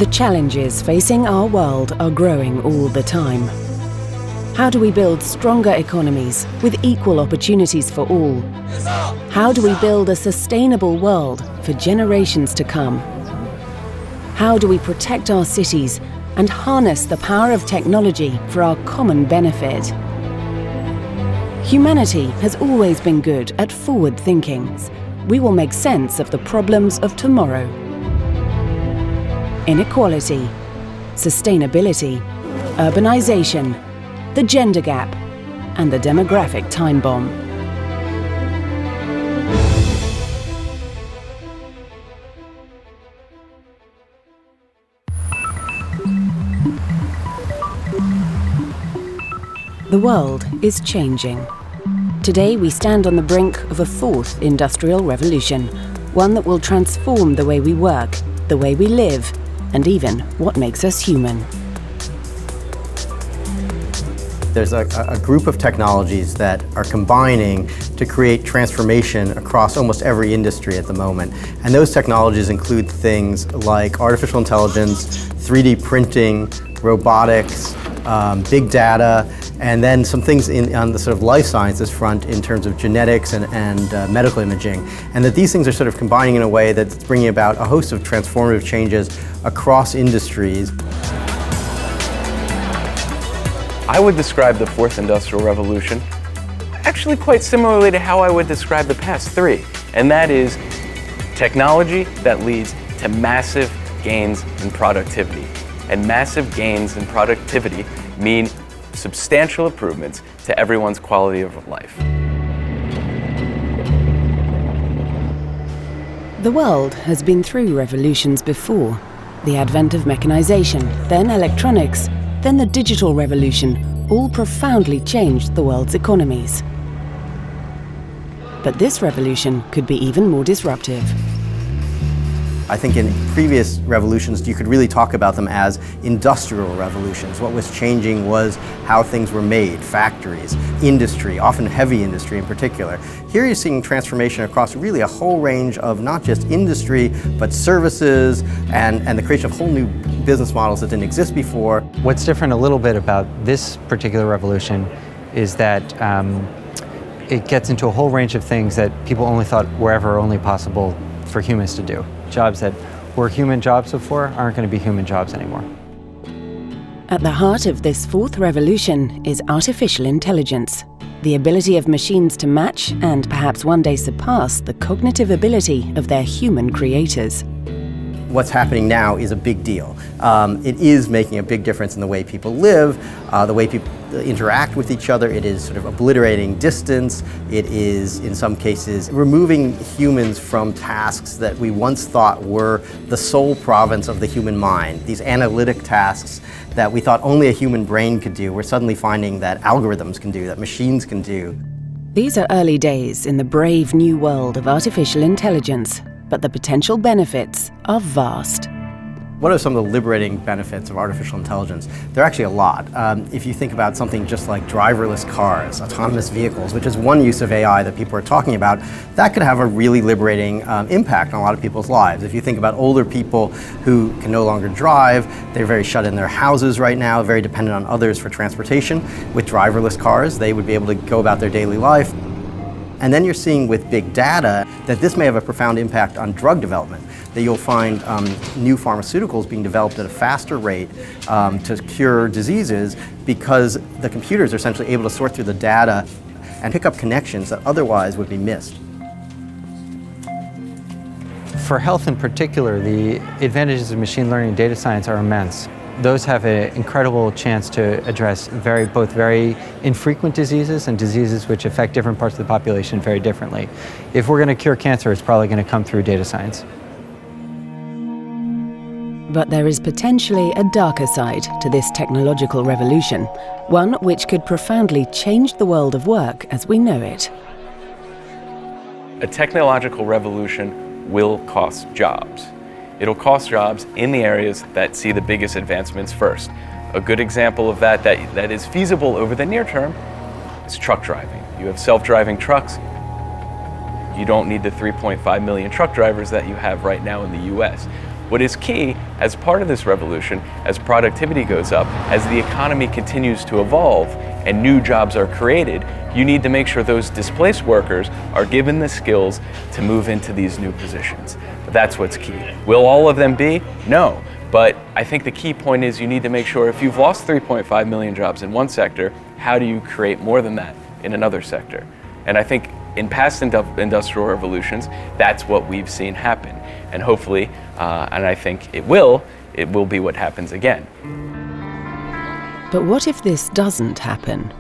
The challenges facing our world are growing all the time. How do we build stronger economies with equal opportunities for all? How do we build a sustainable world for generations to come? How do we protect our cities and harness the power of technology for our common benefit? Humanity has always been good at forward thinking. We will make sense of the problems of tomorrow. Inequality, sustainability, urbanization, the gender gap, and the demographic time bomb. The world is changing. Today we stand on the brink of a fourth industrial revolution, one that will transform the way we work, the way we live, and even what makes us human. There's a group of technologies that are combining to create transformation across almost every industry at the moment. And those technologies include things like artificial intelligence, 3D printing, robotics, big data, and then some things on the sort of life sciences front in terms of genetics and medical imaging. And that these things are sort of combining in a way that's bringing about a host of transformative changes across industries. I would describe the fourth industrial revolution actually quite similarly to how I would describe the past three, and that is technology that leads to massive gains in productivity. And massive gains in productivity mean substantial improvements to everyone's quality of life. The world has been through revolutions before. The advent of mechanization, then electronics, then the digital revolution, all profoundly changed the world's economies. But this revolution could be even more disruptive. I think in previous revolutions, you could really talk about them as industrial revolutions. What was changing was how things were made, factories, industry, often heavy industry in particular. Here you're seeing transformation across really a whole range of not just industry, but services and the creation of whole new business models that didn't exist before. What's different a little bit about this particular revolution is that it gets into a whole range of things that people only thought were ever only possible for humans to do. Jobs that were human jobs before aren't going to be human jobs anymore. At the heart of this fourth revolution is artificial intelligence, the ability of machines to match and perhaps one day surpass the cognitive ability of their human creators. What's happening now is a big deal. It is making a big difference in the way people live, the way people interact with each other. It is sort of obliterating distance. It is, in some cases, removing humans from tasks that we once thought were the sole province of the human mind. These analytic tasks that we thought only a human brain could do, we're suddenly finding that algorithms can do, that machines can do. These are early days in the brave new world of artificial intelligence, but the potential benefits are vast. What are some of the liberating benefits of artificial intelligence? There are actually a lot. If you think about something just like driverless cars, autonomous vehicles, which is one use of AI that people are talking about, that could have a really liberating impact on a lot of people's lives. If you think about older people who can no longer drive, they're very shut in their houses right now, very dependent on others for transportation. With driverless cars, they would be able to go about their daily life. And then you're seeing with big data that this may have a profound impact on drug development, that you'll find new pharmaceuticals being developed at a faster rate to cure diseases because the computers are essentially able to sort through the data and pick up connections that otherwise would be missed. For health in particular, the advantages of machine learning and data science are immense. Those have an incredible chance to address both very infrequent diseases and diseases which affect different parts of the population very differently. If we're going to cure cancer, it's probably going to come through data science. But there is potentially a darker side to this technological revolution, one which could profoundly change the world of work as we know it. A technological revolution will cost jobs. It'll cost jobs in the areas that see the biggest advancements first. A good example of that is feasible over the near term is truck driving. You have self-driving trucks. You don't need the 3.5 million truck drivers that you have right now in the US. What is key as part of this revolution, as productivity goes up, as the economy continues to evolve and new jobs are created, you need to make sure those displaced workers are given the skills to move into these new positions. That's what's key. Will all of them be? No. But I think the key point is you need to make sure if you've lost 3.5 million jobs in one sector, how do you create more than that in another sector? And I think in past industrial revolutions, that's what we've seen happen. And hopefully, and I think it will be what happens again. But what if this doesn't happen?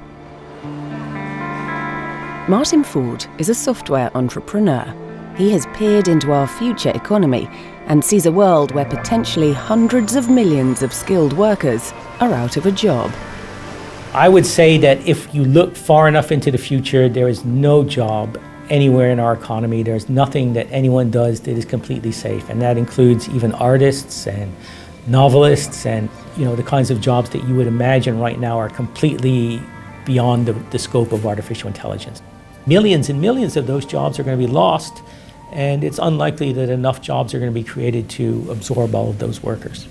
Martin Ford is a software entrepreneur. He has peered into our future economy and sees a world where potentially hundreds of millions of skilled workers are out of a job. I would say that if you look far enough into the future, there is no job anywhere in our economy. There's nothing that anyone does that is completely safe, and that includes even artists and novelists and the kinds of jobs that you would imagine right now are completely beyond the scope of artificial intelligence. Millions and millions of those jobs are going to be lost, and it's unlikely that enough jobs are going to be created to absorb all of those workers.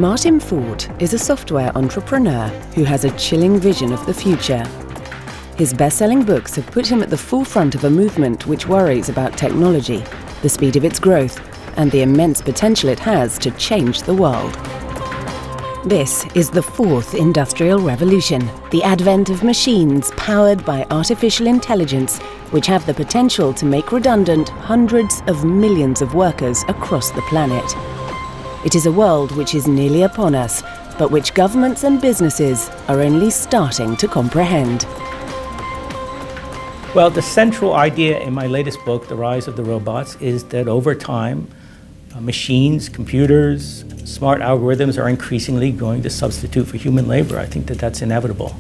Martin Ford is a software entrepreneur who has a chilling vision of the future. His best-selling books have put him at the forefront of a movement which worries about technology, the speed of its growth, and the immense potential it has to change the world. This is the fourth industrial revolution, the advent of machines powered by artificial intelligence, which have the potential to make redundant hundreds of millions of workers across the planet. It is a world which is nearly upon us, but which governments and businesses are only starting to comprehend. Well, the central idea in my latest book, The Rise of the Robots, is that over time, machines, computers, smart algorithms are increasingly going to substitute for human labor. I think that that's inevitable.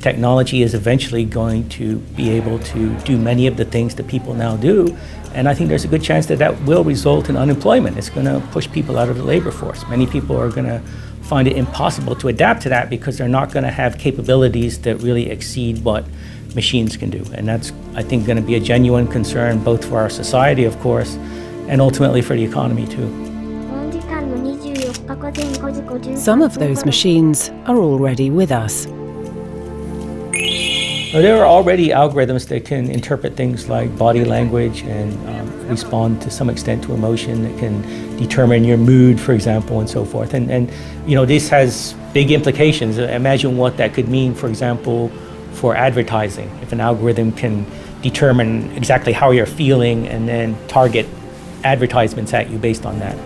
Technology is eventually going to be able to do many of the things that people now do, and I think there's a good chance that that will result in unemployment. It's going to push people out of the labor force. Many people are going to find it impossible to adapt to that because they're not going to have capabilities that really exceed what machines can do. And that's, I think, going to be a genuine concern both for our society, of course, and ultimately for the economy too. Some of those machines are already with us. There are already algorithms that can interpret things like body language and respond to some extent to emotion, that can determine your mood, for example, and so forth. And this has big implications. Imagine what that could mean, for example, for advertising. If an algorithm can determine exactly how you're feeling and then target advertisements at you based on that.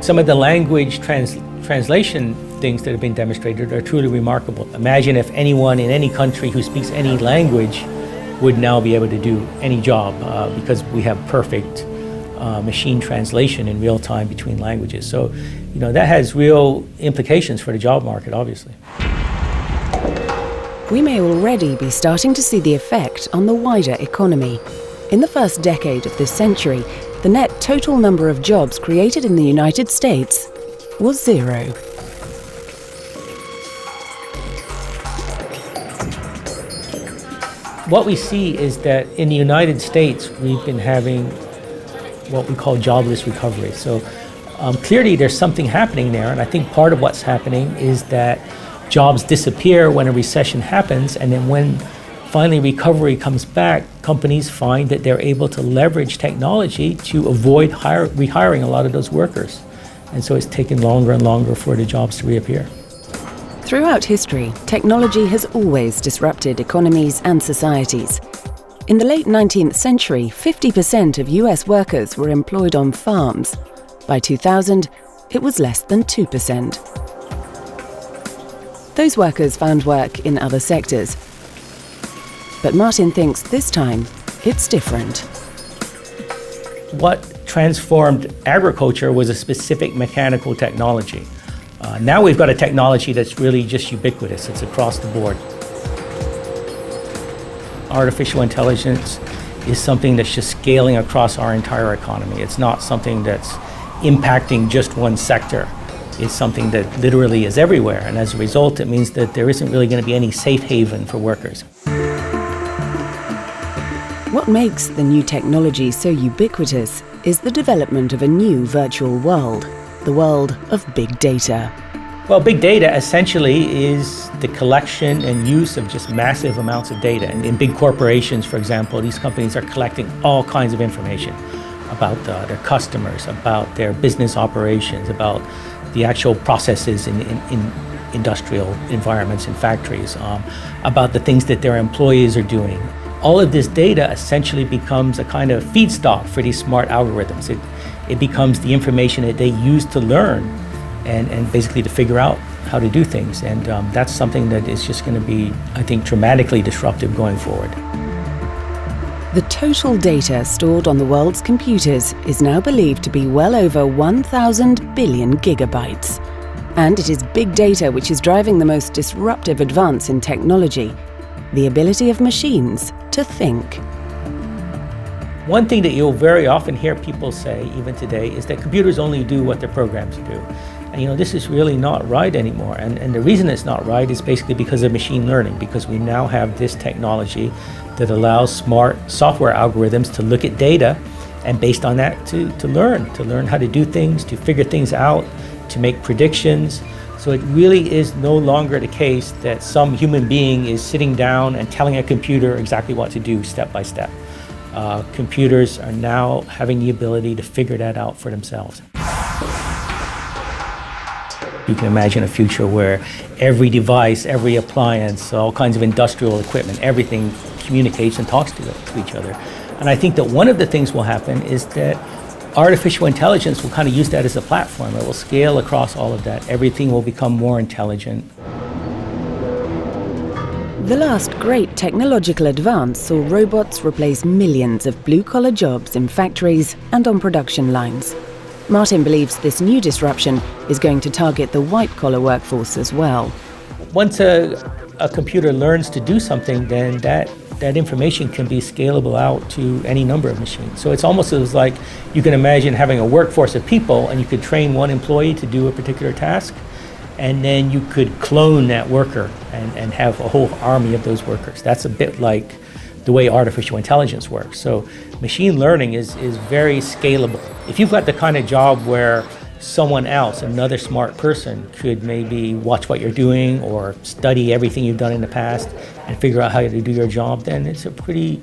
Some of the language translation things that have been demonstrated are truly remarkable. Imagine if anyone in any country who speaks any language would now be able to do any job because we have perfect machine translation in real time between languages. So, that has real implications for the job market, obviously. We may already be starting to see the effect on the wider economy. In the first decade of this century, the net total number of jobs created in the United States was 0. What we see is that in the United States, we've been having what we call jobless recovery. So clearly there's something happening there, and I think part of what's happening is that jobs disappear when a recession happens, and then when finally recovery comes back, companies find that they're able to leverage technology to avoid rehiring a lot of those workers. And so it's taken longer and longer for the jobs to reappear. Throughout history, technology has always disrupted economies and societies. In the late 19th century, 50% of US workers were employed on farms. By 2000, it was less than 2%. Those workers found work in other sectors. But Martin thinks this time it's different. What transformed agriculture was a specific mechanical technology. Now we've got a technology that's really just ubiquitous. It's across the board. Artificial intelligence is something that's just scaling across our entire economy. It's not something that's impacting just one sector. is something that literally is everywhere. And as a result, it means that there isn't really going to be any safe haven for workers. What makes the new technology so ubiquitous is the development of a new virtual world, the world of big data. Well, big data essentially is the collection and use of just massive amounts of data. And in big corporations, for example, these companies are collecting all kinds of information about their customers, about their business operations, about the actual processes in industrial environments and factories, about the things that their employees are doing. All of this data essentially becomes a kind of feedstock for these smart algorithms. It becomes the information that they use to learn and basically to figure out how to do things. And that's something that is just going to be, I think, dramatically disruptive going forward. The total data stored on the world's computers is now believed to be well over 1,000 billion gigabytes. And it is big data which is driving the most disruptive advance in technology, the ability of machines to think. One thing that you'll very often hear people say, even today, is that computers only do what they're programmed to do. And this is really not right anymore. And the reason it's not right is basically because of machine learning, because we now have this technology that allows smart software algorithms to look at data and based on that to learn how to do things, to figure things out, to make predictions. So it really is no longer the case that some human being is sitting down and telling a computer exactly what to do step by step. Computers are now having the ability to figure that out for themselves. You can imagine a future where every device, every appliance, all kinds of industrial equipment, everything communicates and talks to each other. And I think that one of the things will happen is that artificial intelligence will kind of use that as a platform. It will scale across all of that. Everything will become more intelligent. The last great technological advance saw robots replace millions of blue-collar jobs in factories and on production lines. Martin believes this new disruption is going to target the white-collar workforce as well. Once a computer learns to do something, then that information can be scalable out to any number of machines. So it's almost as like you can imagine having a workforce of people and you could train one employee to do a particular task, and then you could clone that worker and have a whole army of those workers. That's a bit like the way artificial intelligence works. So machine learning is very scalable. If you've got the kind of job where someone else, another smart person, could maybe watch what you're doing or study everything you've done in the past and figure out how to do your job, then it's a pretty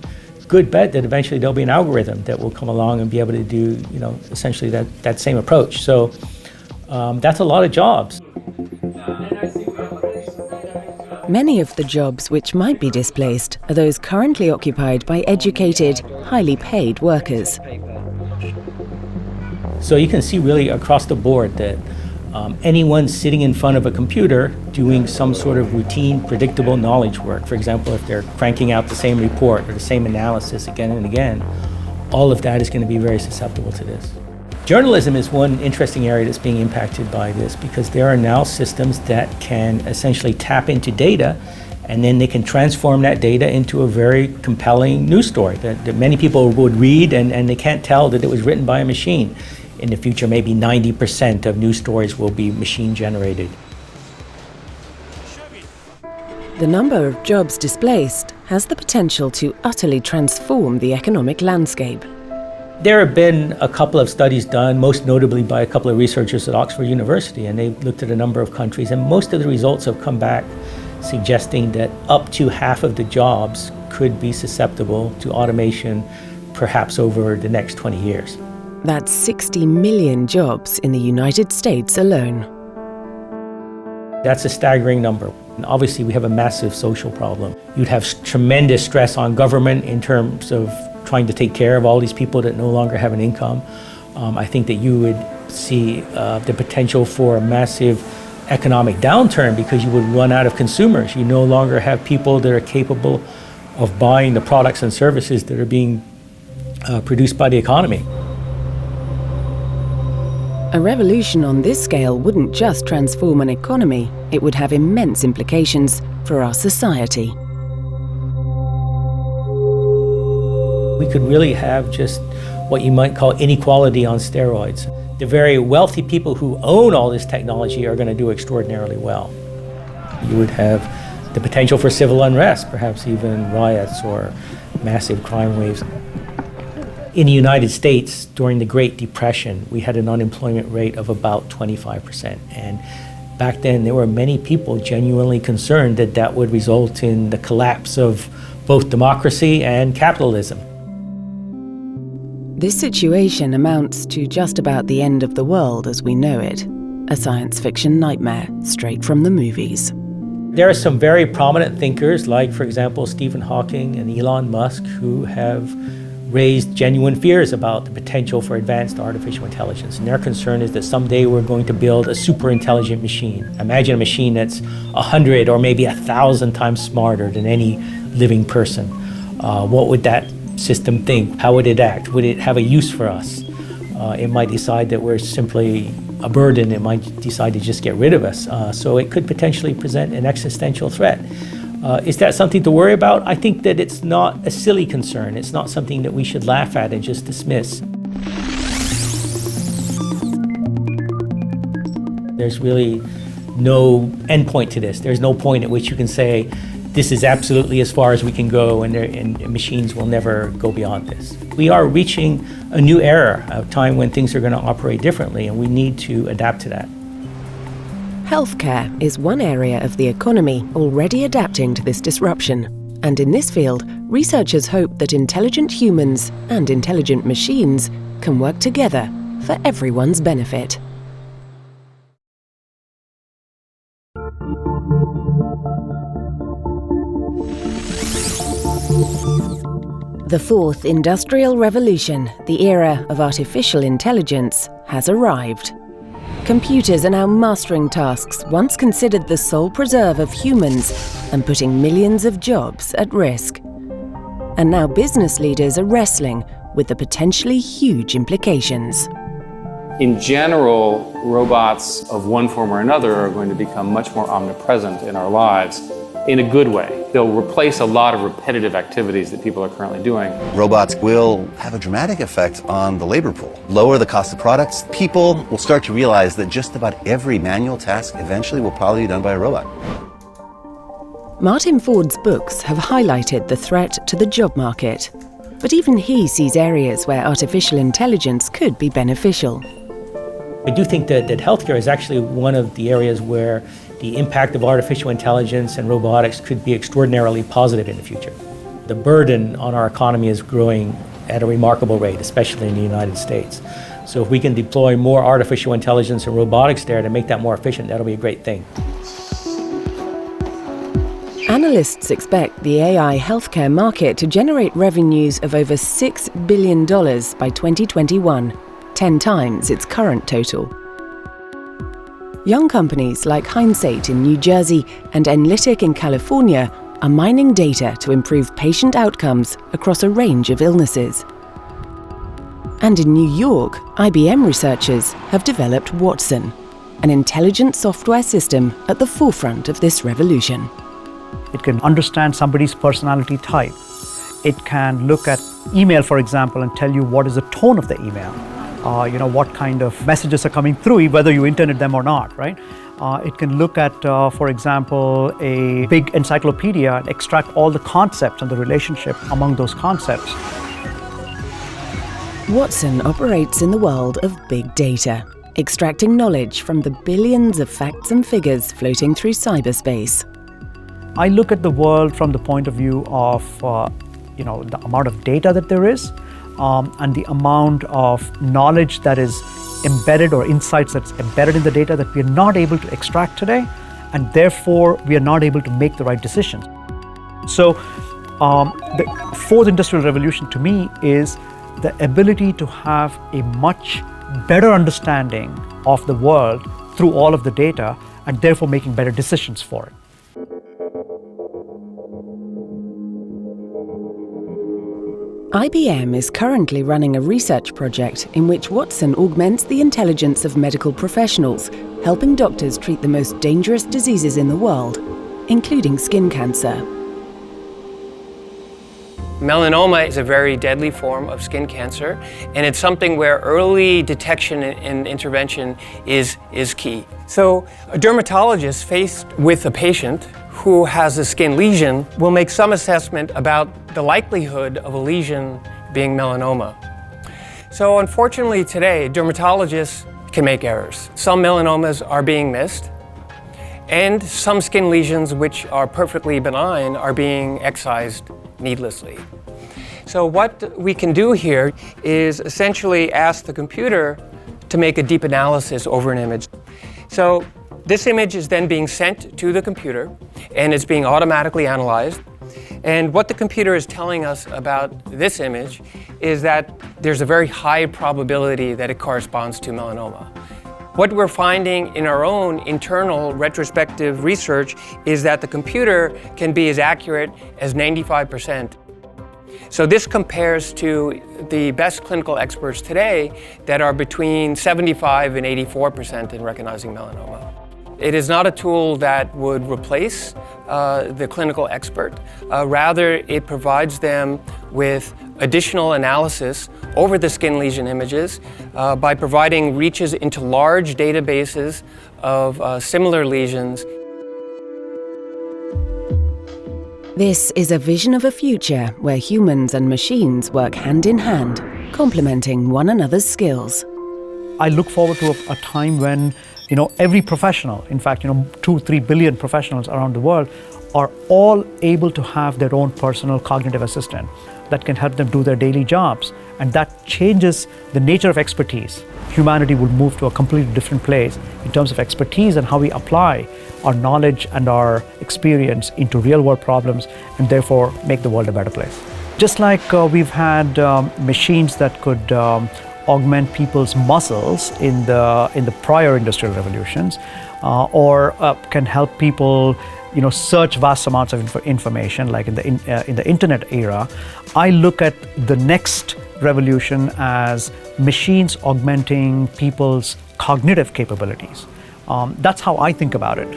good bet that eventually there'll be an algorithm that will come along and be able to do, essentially that same approach. So that's a lot of jobs. Many of the jobs which might be displaced are those currently occupied by educated, highly paid workers. So you can see really across the board that anyone sitting in front of a computer doing some sort of routine, predictable knowledge work, for example, if they're cranking out the same report or the same analysis again and again, all of that is going to be very susceptible to this. Journalism is one interesting area that's being impacted by this because there are now systems that can essentially tap into data and then they can transform that data into a very compelling news story that many people would read and they can't tell that it was written by a machine. In the future, maybe 90% of news stories will be machine generated. The number of jobs displaced has the potential to utterly transform the economic landscape. There have been a couple of studies done, most notably by a couple of researchers at Oxford University, and they've looked at a number of countries, and most of the results have come back suggesting that up to half of the jobs could be susceptible to automation, perhaps over the next 20 years. That's 60 million jobs in the United States alone. That's a staggering number. And obviously, we have a massive social problem. You'd have tremendous stress on government in terms of trying to take care of all these people that no longer have an income. I think that you would see the potential for a massive economic downturn because you would run out of consumers. You no longer have people that are capable of buying the products and services that are being produced by the economy. A revolution on this scale wouldn't just transform an economy, it would have immense implications for our society. We could really have just what you might call inequality on steroids. the very wealthy people who own all this technology are going to do extraordinarily well. You would have the potential for civil unrest, perhaps even riots or massive crime waves. In the United States, during the Great Depression, we had an unemployment rate of about 25%. And back then, there were many people genuinely concerned that that would result in the collapse of both democracy and capitalism. This situation amounts to just about the end of the world as we know it, a science fiction nightmare straight from the movies. There are some very prominent thinkers, like, for example, Stephen Hawking and Elon Musk, who have raised genuine fears about the potential for advanced artificial intelligence. And their concern is that someday we're going to build a super intelligent machine. Imagine a machine that's 100 or maybe 1,000 times smarter than any living person. What would that system think? How would it act? Would it have a use for us? It might decide that we're simply a burden. It might decide to just get rid of us. So it could potentially present an existential threat. Is that something to worry about? I think that it's not a silly concern. It's not something that we should laugh at and just dismiss. There's really no endpoint to this. There's no point at which you can say, this is absolutely as far as we can go, and machines will never go beyond this. We are reaching a new era, a time when things are going to operate differently, and we need to adapt to that. Healthcare is one area of the economy already adapting to this disruption. And in this field, researchers hope that intelligent humans and intelligent machines can work together for everyone's benefit. The fourth industrial revolution, the era of artificial intelligence, has arrived. Computers are now mastering tasks once considered the sole preserve of humans and putting millions of jobs at risk. And now business leaders are wrestling with the potentially huge implications. In general, robots of one form or another are going to become much more omnipresent in our lives in a good way. They'll replace a lot of repetitive activities that people are currently doing. Robots will have a dramatic effect on the labor pool, lower the cost of products. People will start to realize that just about every manual task eventually will probably be done by a robot. Martin Ford's books have highlighted the threat to the job market. But even he sees areas where artificial intelligence could be beneficial. I do think that healthcare is actually one of the areas where the impact of artificial intelligence and robotics could be extraordinarily positive in the future. The burden on our economy is growing at a remarkable rate, especially in the United States. So if we can deploy more artificial intelligence and robotics there to make that more efficient, that'll be a great thing. Analysts expect the AI healthcare market to generate revenues of over $6 billion by 2021, 10 times its current total. Young companies like Hindsight in New Jersey and Enlitic in California are mining data to improve patient outcomes across a range of illnesses. And in New York, IBM researchers have developed Watson, an intelligent software system at the forefront of this revolution. It can understand somebody's personality type. It can look at email, for example, and tell you what is the tone of the email. What kind of messages are coming through, whether you intended them or not, right? It can look at, for example, a big encyclopedia and extract all the concepts and the relationship among those concepts. Watson operates in the world of big data, extracting knowledge from the billions of facts and figures floating through cyberspace. I look at the world from the point of view of, the amount of data that there is, and the amount of knowledge that is embedded or insights that's embedded in the data that we are not able to extract today, and therefore we are not able to make the right decisions. So the fourth industrial revolution to me is the ability to have a much better understanding of the world through all of the data, and therefore making better decisions for it. IBM is currently running a research project in which Watson augments the intelligence of medical professionals, helping doctors treat the most dangerous diseases in the world, including skin cancer. Melanoma is a very deadly form of skin cancer, and it's something where early detection and intervention is key. So a dermatologist faced with a patient who has a skin lesion will make some assessment about the likelihood of a lesion being melanoma. So unfortunately today, dermatologists can make errors. Some melanomas are being missed, and some skin lesions which are perfectly benign are being excised needlessly. So what we can do here is essentially ask the computer to make a deep analysis over an image. So this image is then being sent to the computer, and it's being automatically analyzed. And what the computer is telling us about this image is that there's a very high probability that it corresponds to melanoma. What we're finding in our own internal retrospective research is that the computer can be as accurate as 95%. So this compares to the best clinical experts today that are between 75 and 84% in recognizing melanoma. It is not a tool that would replace the clinical expert. Rather, it provides them with additional analysis over the skin lesion images by providing reaches into large databases of similar lesions. This is a vision of a future where humans and machines work hand in hand, complementing one another's skills. I look forward to a time when every professional, in fact 2-3 billion professionals around the world, are all able to have their own personal cognitive assistant that can help them do their daily jobs, and that changes the nature of expertise. Humanity will move to a completely different place in terms of expertise and how we apply our knowledge and our experience into real-world problems, and therefore make the world a better place. Just like we've had machines that could augment people's muscles in the prior industrial revolutions, or can help people search vast amounts of information, like in the internet era. I look at the next revolution as machines augmenting people's cognitive capabilities. That's how I think about it.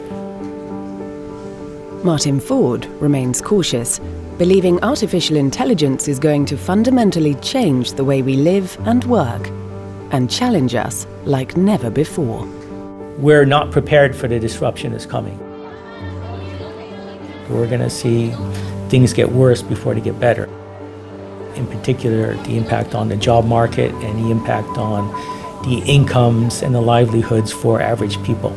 Martin Ford remains cautious, believing artificial intelligence is going to fundamentally change the way we live and work, and challenge us like never before. We're not prepared for the disruption that's coming. We're going to see things get worse before they get better. In particular, the impact on the job market and the impact on the incomes and the livelihoods for average people.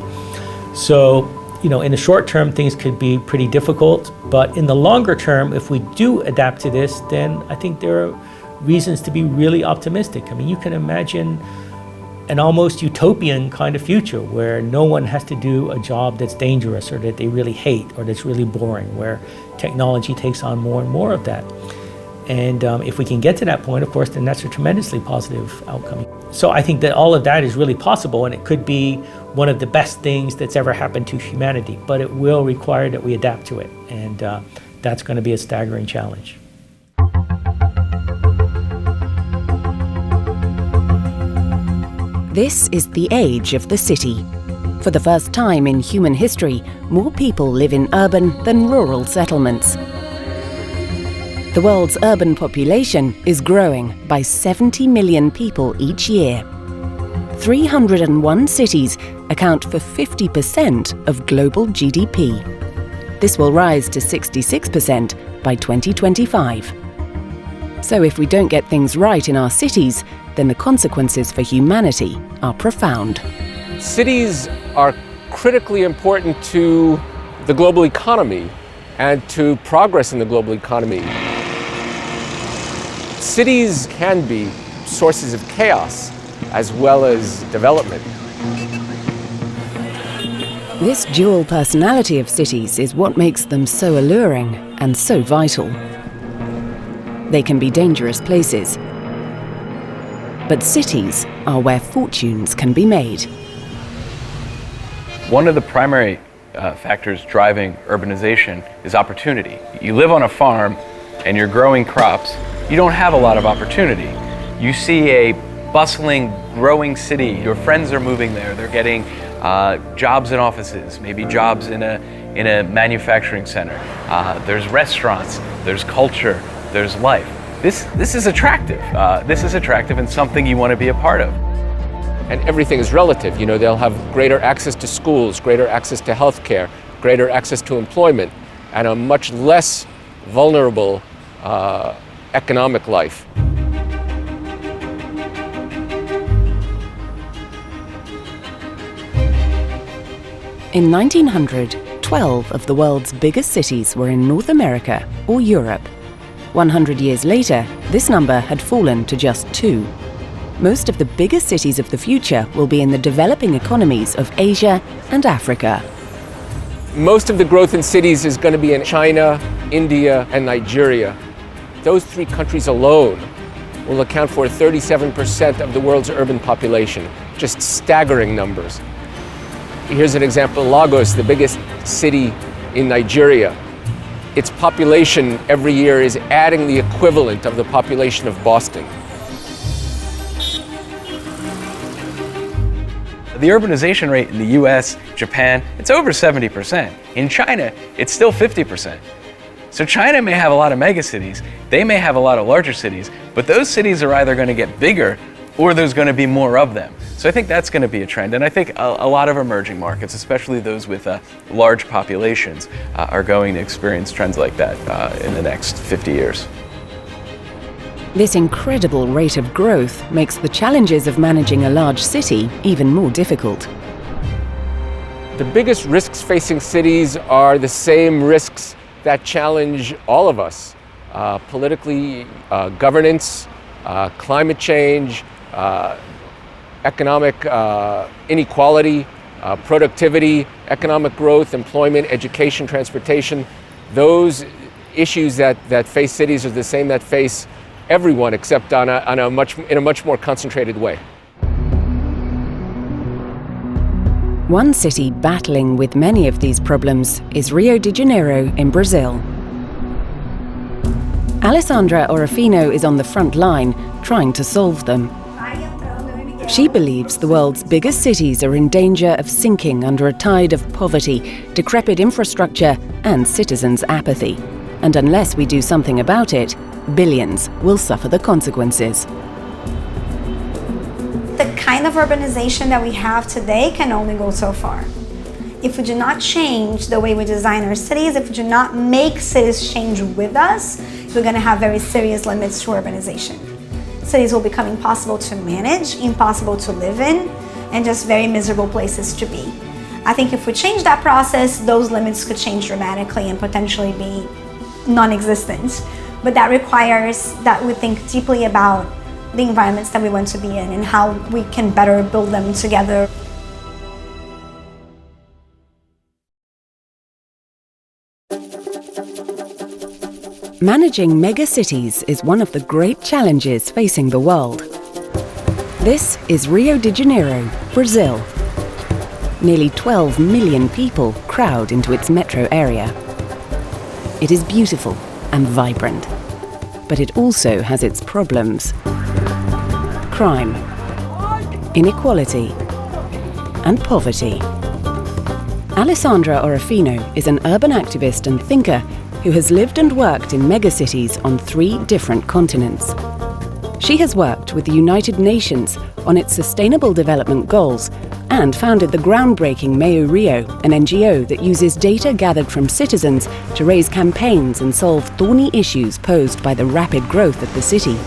So, in the short term, things could be pretty difficult, but in the longer term, if we do adapt to this, then I think there are reasons to be really optimistic. I mean, you can imagine an almost utopian kind of future where no one has to do a job that's dangerous or that they really hate or that's really boring, where technology takes on more and more of that. And if we can get to that point, of course, then that's a tremendously positive outcome. So I think that all of that is really possible, and it could be one of the best things that's ever happened to humanity, but it will require that we adapt to it, and that's going to be a staggering challenge. This is the age of the city. For the first time in human history, more people live in urban than rural settlements. The world's urban population is growing by 70 million people each year. 301 cities account for 50% of global GDP. This will rise to 66% by 2025. So if we don't get things right in our cities, then the consequences for humanity are profound. Cities are critically important to the global economy and to progress in the global economy. Cities can be sources of chaos as well as development. This dual personality of cities is what makes them so alluring and so vital. They can be dangerous places, but cities are where fortunes can be made. One of the primary factors driving urbanization is opportunity. You live on a farm and you're growing crops, you don't have a lot of opportunity. You see a bustling, growing city, your friends are moving there, they're getting jobs in offices, maybe jobs in a manufacturing center. There's restaurants, there's culture, there's life. This is attractive. This is attractive and something you want to be a part of. And everything is relative. You know, they'll have greater access to schools, greater access to healthcare, greater access to employment, and a much less vulnerable economic life. In 1900, 12 of the world's biggest cities were in North America or Europe. 100 years later, this number had fallen to just 2. Most of the biggest cities of the future will be in the developing economies of Asia and Africa. Most of the growth in cities is going to be in China, India, and Nigeria. Those 3 countries alone will account for 37% of the world's urban population. Just staggering numbers. Here's an example: Lagos, the biggest city in Nigeria. Its population every year is adding the equivalent of the population of Boston. The urbanization rate in the US, Japan, it's over 70%. In China, it's still 50%. So China may have a lot of megacities, they may have a lot of larger cities, but those cities are either going to get bigger or there's going to be more of them. So I think that's going to be a trend. And I think a lot of emerging markets, especially those with large populations, are going to experience trends like that in the next 50 years. This incredible rate of growth makes the challenges of managing a large city even more difficult. The biggest risks facing cities are the same risks that challenge all of us. Politically, governance, climate change, economic inequality, productivity, economic growth, employment, education, transportation. Those issues that face cities are the same that face everyone, except in a much more concentrated way. One city battling with many of these problems is Rio de Janeiro in Brazil. Alessandra Orofino is on the front line trying to solve them. She believes the world's biggest cities are in danger of sinking under a tide of poverty, decrepit infrastructure, and citizens' apathy. And unless we do something about it, billions will suffer the consequences. The kind of urbanization that we have today can only go so far. If we do not change the way we design our cities, if we do not make cities change with us, we're going to have very serious limits to urbanization. Cities will become impossible to manage, impossible to live in, and just very miserable places to be. I think if we change that process, those limits could change dramatically and potentially be non-existent. But that requires that we think deeply about the environments that we want to be in and how we can better build them together. Managing megacities is one of the great challenges facing the world. This is Rio de Janeiro, Brazil. Nearly 12 million people crowd into its metro area. It is beautiful and vibrant, but it also has its problems. Crime, inequality, and poverty. Alessandra Orofino is an urban activist and thinker who has lived and worked in megacities on 3 different continents. She has worked with the United Nations on its Sustainable Development Goals and founded the groundbreaking Meio Rio, an NGO that uses data gathered from citizens to raise campaigns and solve thorny issues posed by the rapid growth of the city.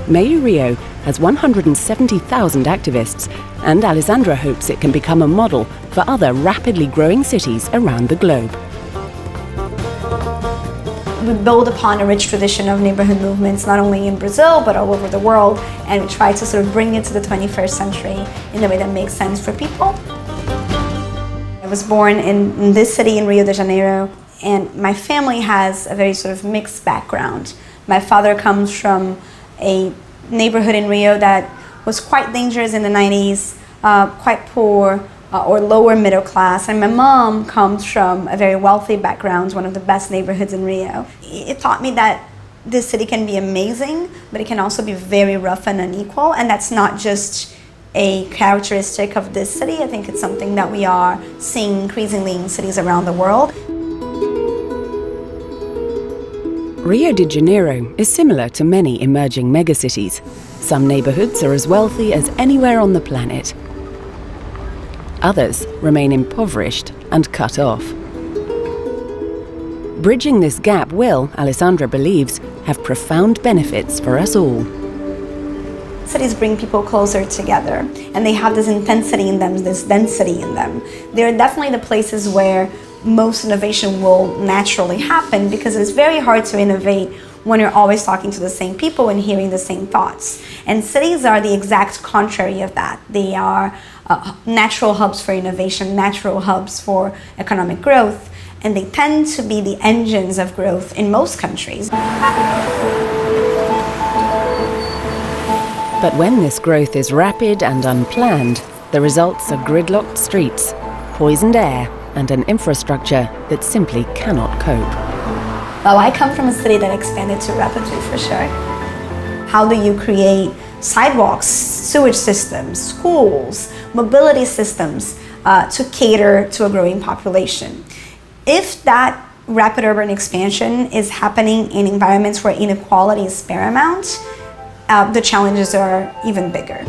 Meio Rio has 170,000 activists, and Alessandra hopes it can become a model for other rapidly growing cities around the globe. We build upon a rich tradition of neighborhood movements, not only in Brazil, but all over the world, and we try to sort of bring it to the 21st century in a way that makes sense for people. I was born in this city in Rio de Janeiro, and my family has a very sort of mixed background. My father comes from a neighborhood in Rio that was quite dangerous in the 90s, quite poor, or lower middle class, and my mom comes from a very wealthy background, one of the best neighborhoods in Rio. It taught me that this city can be amazing, but it can also be very rough and unequal, and that's not just a characteristic of this city. I think it's something that we are seeing increasingly in cities around the world. Rio de Janeiro is similar to many emerging megacities. Some neighborhoods are as wealthy as anywhere on the planet. Others remain impoverished and cut off. Bridging this gap will, Alessandra believes, have profound benefits for us all. Cities bring people closer together, and they have this intensity in them, this density in them. They're definitely the places where most innovation will naturally happen, because it's very hard to innovate when you're always talking to the same people and hearing the same thoughts. And cities are the exact contrary of that. They are natural hubs for innovation, natural hubs for economic growth, and they tend to be the engines of growth in most countries. But when this growth is rapid and unplanned, the results are gridlocked streets, poisoned air, and an infrastructure that simply cannot cope. Well, I come from a city that expanded too rapidly, for sure. How do you create sidewalks, sewage systems, schools, mobility systems to cater to a growing population? If that rapid urban expansion is happening in environments where inequality is paramount, the challenges are even bigger.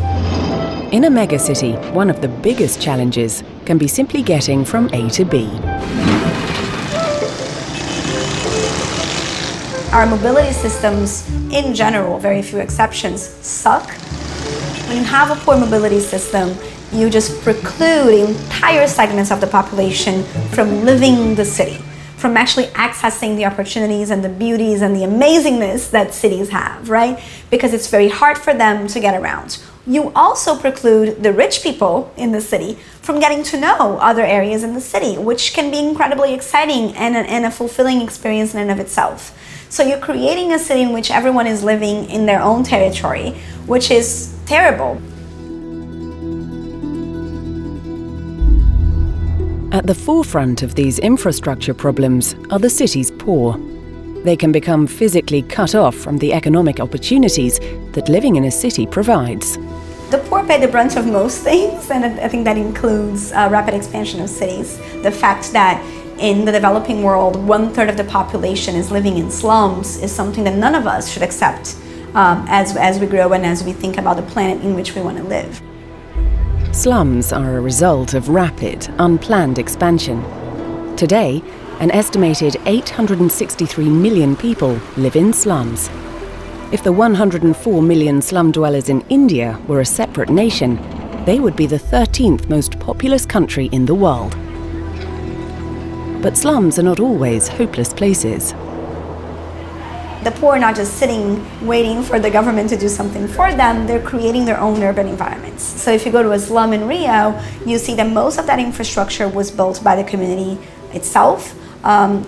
In a megacity, one of the biggest challenges can be simply getting from A to B. Our mobility systems, in general, very few exceptions, suck. When you have a poor mobility system, you just preclude entire segments of the population from living the city, from actually accessing the opportunities and the beauties and the amazingness that cities have, right? Because it's very hard for them to get around. You also preclude the rich people in the city from getting to know other areas in the city, which can be incredibly exciting and a fulfilling experience in and of itself. So you're creating a city in which everyone is living in their own territory, which is terrible. At the forefront of these infrastructure problems are the city's poor. They can become physically cut off from the economic opportunities that living in a city provides. The poor pay the brunt of most things, and I think that includes rapid expansion of cities. The fact that in the developing world, 1/3 of the population is living in slums is something that none of us should accept as we grow and as we think about the planet in which we want to live. Slums are a result of rapid, unplanned expansion. Today, an estimated 863 million people live in slums. If the 104 million slum dwellers in India were a separate nation, they would be the 13th most populous country in the world. But slums are not always hopeless places. The poor are not just sitting waiting for the government to do something for them, they're creating their own urban environments. So if you go to a slum in Rio, you see that most of that infrastructure was built by the community itself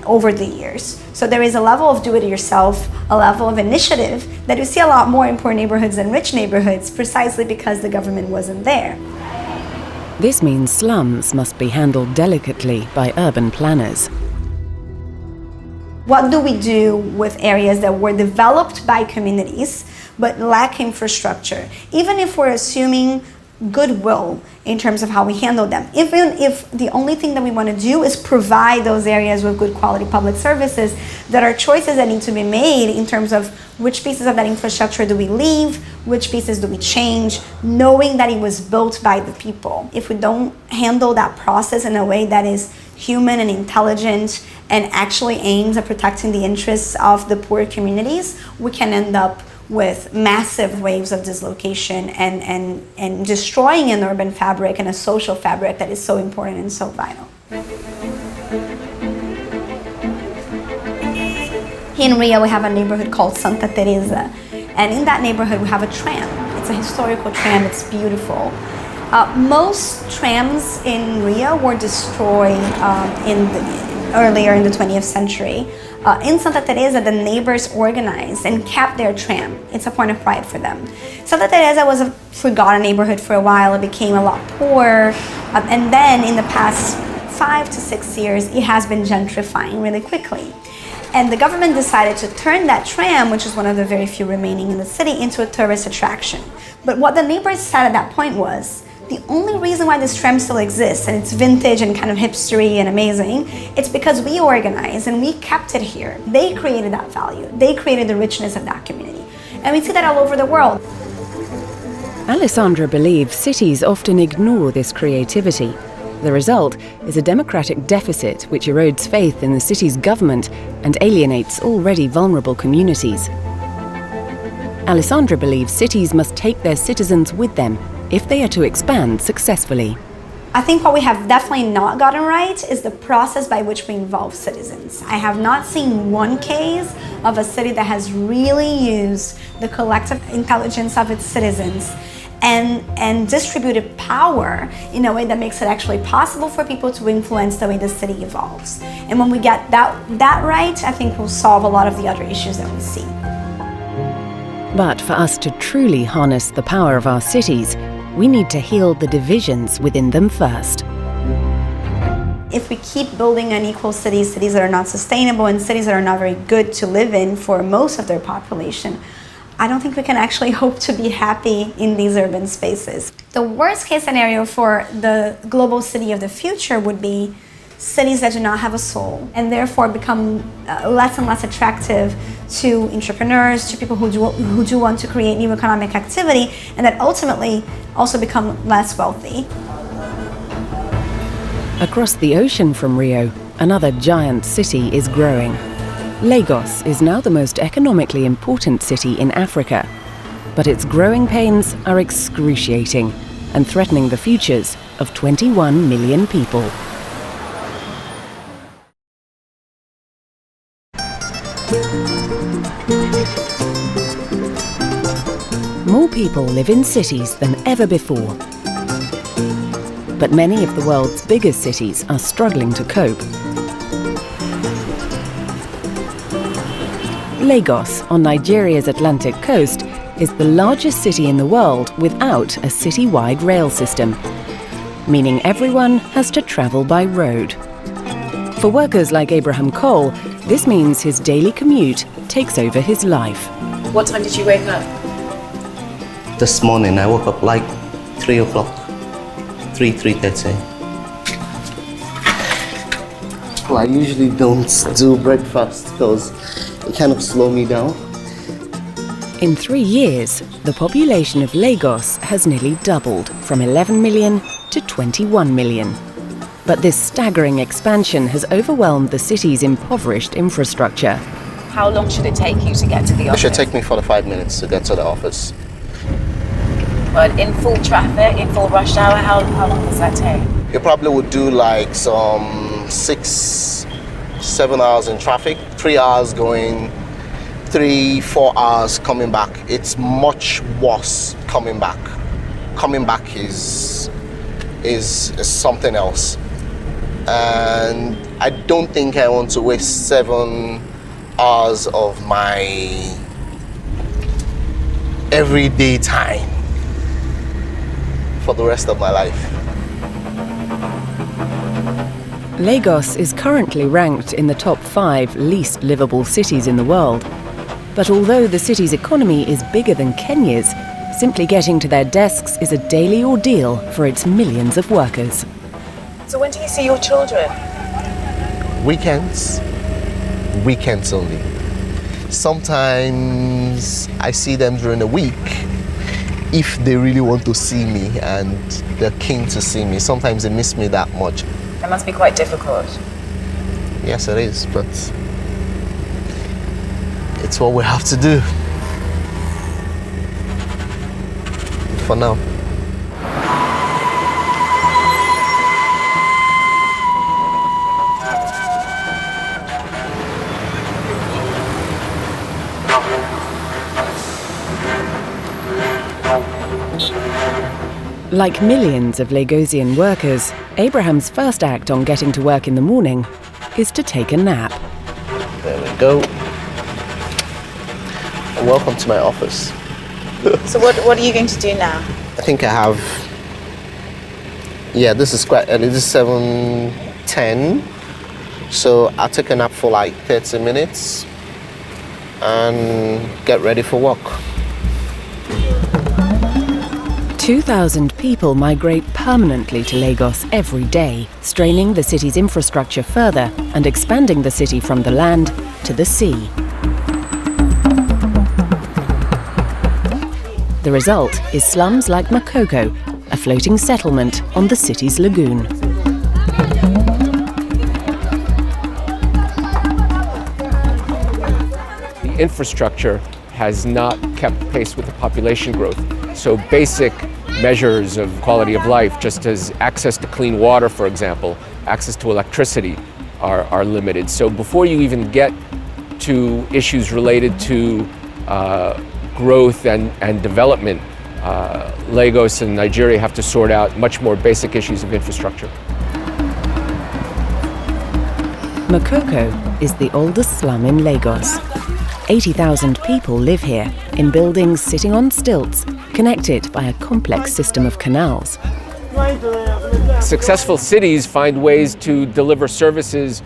over the years. So there is a level of do-it-yourself, a level of initiative that you see a lot more in poor neighborhoods than rich neighborhoods, precisely because the government wasn't there. This means slums must be handled delicately by urban planners. What do we do with areas that were developed by communities but lack infrastructure? Even if we're assuming goodwill in terms of how we handle them, even if the only thing that we want to do is provide those areas with good quality public services, there are choices that need to be made in terms of which pieces of that infrastructure do we leave, which pieces do we change, knowing that it was built by the people. If we don't handle that process in a way that is human and intelligent and actually aims at protecting the interests of the poor communities, we can end up with massive waves of dislocation and destroying an urban fabric and a social fabric that is so important and so vital. Here in Rio, we have a neighborhood called Santa Teresa, and in that neighborhood we have a tram. It's a historical tram, it's beautiful. Most trams in Rio were destroyed earlier in the 20th century. In Santa Teresa, the neighbors organized and kept their tram. It's a point of pride for them. Santa Teresa was a forgotten neighborhood for a while. It became a lot poorer. And then in the past 5 to 6 years, it has been gentrifying really quickly. And the government decided to turn that tram, which is one of the very few remaining in the city, into a tourist attraction. But what the neighbors said at that point was, The only reason why this tram still exists, and it's vintage and kind of hipstery and amazing, it's because we organized and we kept it here. They created that value. They created the richness of that community. And we see that all over the world. Alessandra believes cities often ignore this creativity. The result is a democratic deficit which erodes faith in the city's government and alienates already vulnerable communities. Alessandra believes cities must take their citizens with them if they are to expand successfully. I think what we have definitely not gotten right is the process by which we involve citizens. I have not seen one case of a city that has really used the collective intelligence of its citizens and distributed power in a way that makes it actually possible for people to influence the way the city evolves. And when we get that right, I think we'll solve a lot of the other issues that we see. But for us to truly harness the power of our cities, we need to heal the divisions within them first. If we keep building unequal cities, cities that are not sustainable, and cities that are not very good to live in for most of their population, I don't think we can actually hope to be happy in these urban spaces. The worst case scenario for the global city of the future would be cities that do not have a soul and therefore become less and less attractive to entrepreneurs, to people who do want to create new economic activity, and that ultimately also become less wealthy. Across the ocean from Rio, another giant city is growing. Lagos is now the most economically important city in Africa, but its growing pains are excruciating and threatening the futures of 21 million people. More people live in cities than ever before. But many of the world's biggest cities are struggling to cope. Lagos, on Nigeria's Atlantic coast, is the largest city in the world without a city-wide rail system, meaning everyone has to travel by road. For workers like Abraham Cole, this means his daily commute takes over his life. What time did you wake up? This morning I woke up like 3 o'clock, 3:30. Well, I usually don't do breakfast because it kind of slows me down. In 3 years, the population of Lagos has nearly doubled from 11 million to 21 million. But this staggering expansion has overwhelmed the city's impoverished infrastructure. How long should it take you to get to the office? It should take me 45 minutes to get to the office. But in full traffic, in full rush hour, how long does that take? It probably would do like some 6-7 hours in traffic, 3 hours going, 3-4 hours coming back. It's much worse coming back. Coming back is something else. And I don't think I want to waste 7 hours of my everyday time for the rest of my life. Lagos is currently ranked in the top 5 least livable cities in the world. But although the city's economy is bigger than Kenya's, simply getting to their desks is a daily ordeal for its millions of workers. So when do you see your children? Weekends only. Sometimes I see them during the week if they really want to see me and they're keen to see me. Sometimes they miss me that much. That must be quite difficult. Yes, it is, but it's what we have to do for now. Like millions of Lagosian workers, Abraham's first act on getting to work in the morning is to take a nap. There we go. Welcome to my office. So what are you going to do now? I think I have, this is quite early, this is 7:10. So I'll take a nap for like 30 minutes and get ready for work. 2,000 people migrate permanently to Lagos every day, straining the city's infrastructure further and expanding the city from the land to the sea. The result is slums like Makoko, a floating settlement on the city's lagoon. The infrastructure has not kept pace with the population growth. So basic measures of quality of life, just as access to clean water, for example, access to electricity, are limited. So before you even get to issues related to growth and development, Lagos and Nigeria have to sort out much more basic issues of infrastructure. Makoko is the oldest slum in Lagos. 80,000 people live here, in buildings sitting on stilts, connected by a complex system of canals. Successful cities find ways to deliver services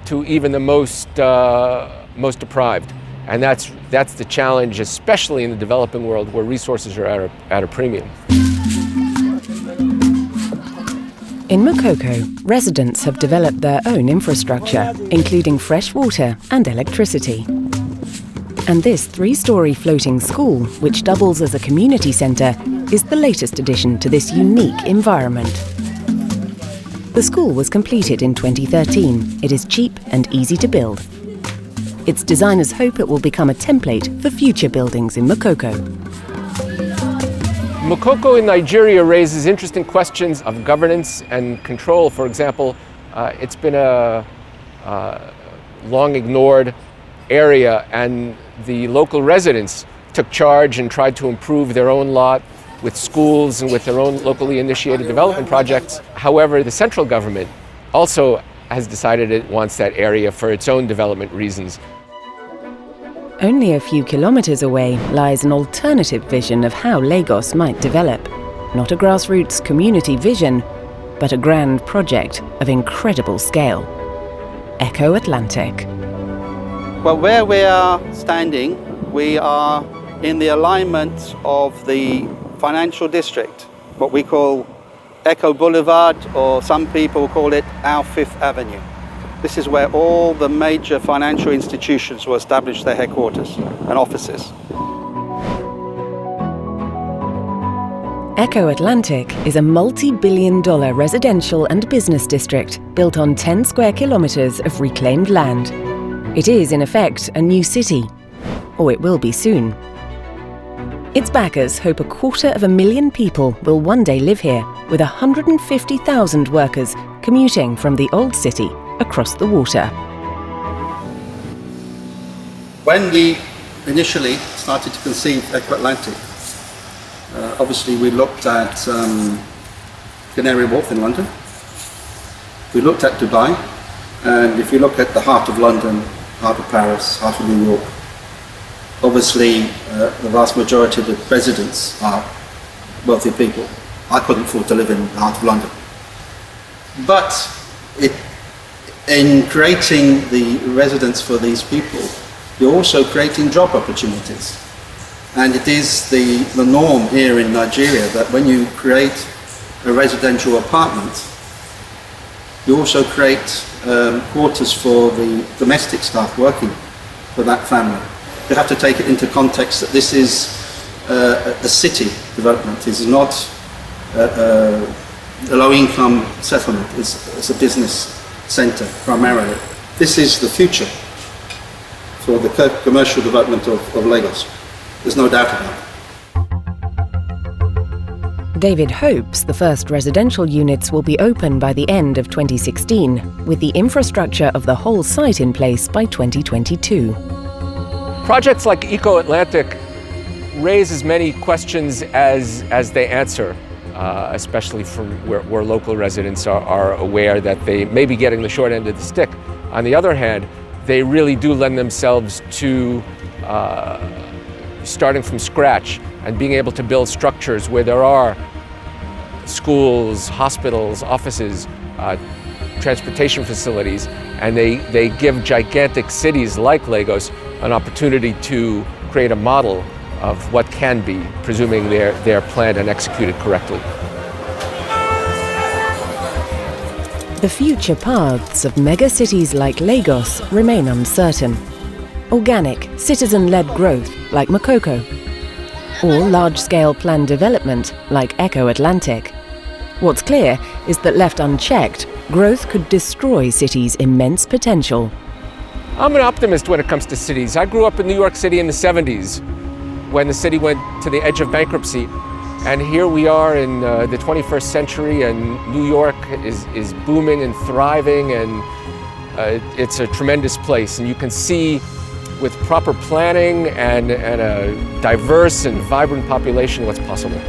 to even the most deprived. And that's the challenge, especially in the developing world where resources are at a premium. In Makoko, residents have developed their own infrastructure, including fresh water and electricity. And this 3-story floating school, which doubles as a community centre, is the latest addition to this unique environment. The school was completed in 2013. It is cheap and easy to build. Its designers hope it will become a template for future buildings in Makoko. Makoko in Nigeria raises interesting questions of governance and control. For example, it's been a long ignored area, and the local residents took charge and tried to improve their own lot with schools and with their own locally initiated development projects. However, the central government also has decided it wants that area for its own development reasons. Only a few kilometres away lies an alternative vision of how Lagos might develop. Not a grassroots community vision, but a grand project of incredible scale. Echo Atlantic. Well, where we are standing, we are in the alignment of the financial district, what we call Echo Boulevard, or some people call it our Fifth Avenue. This is where all the major financial institutions will establish their headquarters and offices. Echo Atlantic is a multi-billion-dollar residential and business district built on 10 square kilometres of reclaimed land. It is, in effect, a new city, or it will be soon. Its backers hope 250,000 people will one day live here, with 150,000 workers commuting from the old city across the water. When we initially started to conceive Echo Atlantic, obviously we looked at Canary Wharf in London, we looked at Dubai, and if you look at the heart of London, heart of Paris, heart of New York, obviously the vast majority of the residents are wealthy people. I couldn't afford to live in the heart of London. But in creating the residence for these people, you're also creating job opportunities. And it is the norm here in Nigeria that when you create a residential apartment, you also create quarters for the domestic staff working for that family. You have to take it into context that this is a city development. It is not a low-income settlement. It's a business centre primarily. This is the future for the commercial development of Lagos. There's no doubt about it. David hopes the first residential units will be open by the end of 2016, with the infrastructure of the whole site in place by 2022. Projects like Echo Atlantic raise as many questions as they answer, especially from where local residents are aware that they may be getting the short end of the stick. On the other hand, they really do lend themselves to starting from scratch and being able to build structures where there are schools, hospitals, offices, transportation facilities, and they give gigantic cities like Lagos an opportunity to create a model of what can be, presuming they're planned and executed correctly. The future paths of megacities like Lagos remain uncertain. Organic, citizen-led growth like Makoko, or large-scale planned development like Echo Atlantic. What's clear is that left unchecked, growth could destroy cities' immense potential. I'm an optimist when it comes to cities. I grew up in New York City in the 70s when the city went to the edge of bankruptcy. And here we are in the 21st century, and New York is booming and thriving, and it's a tremendous place. And you can see with proper planning and a diverse and vibrant population what's possible.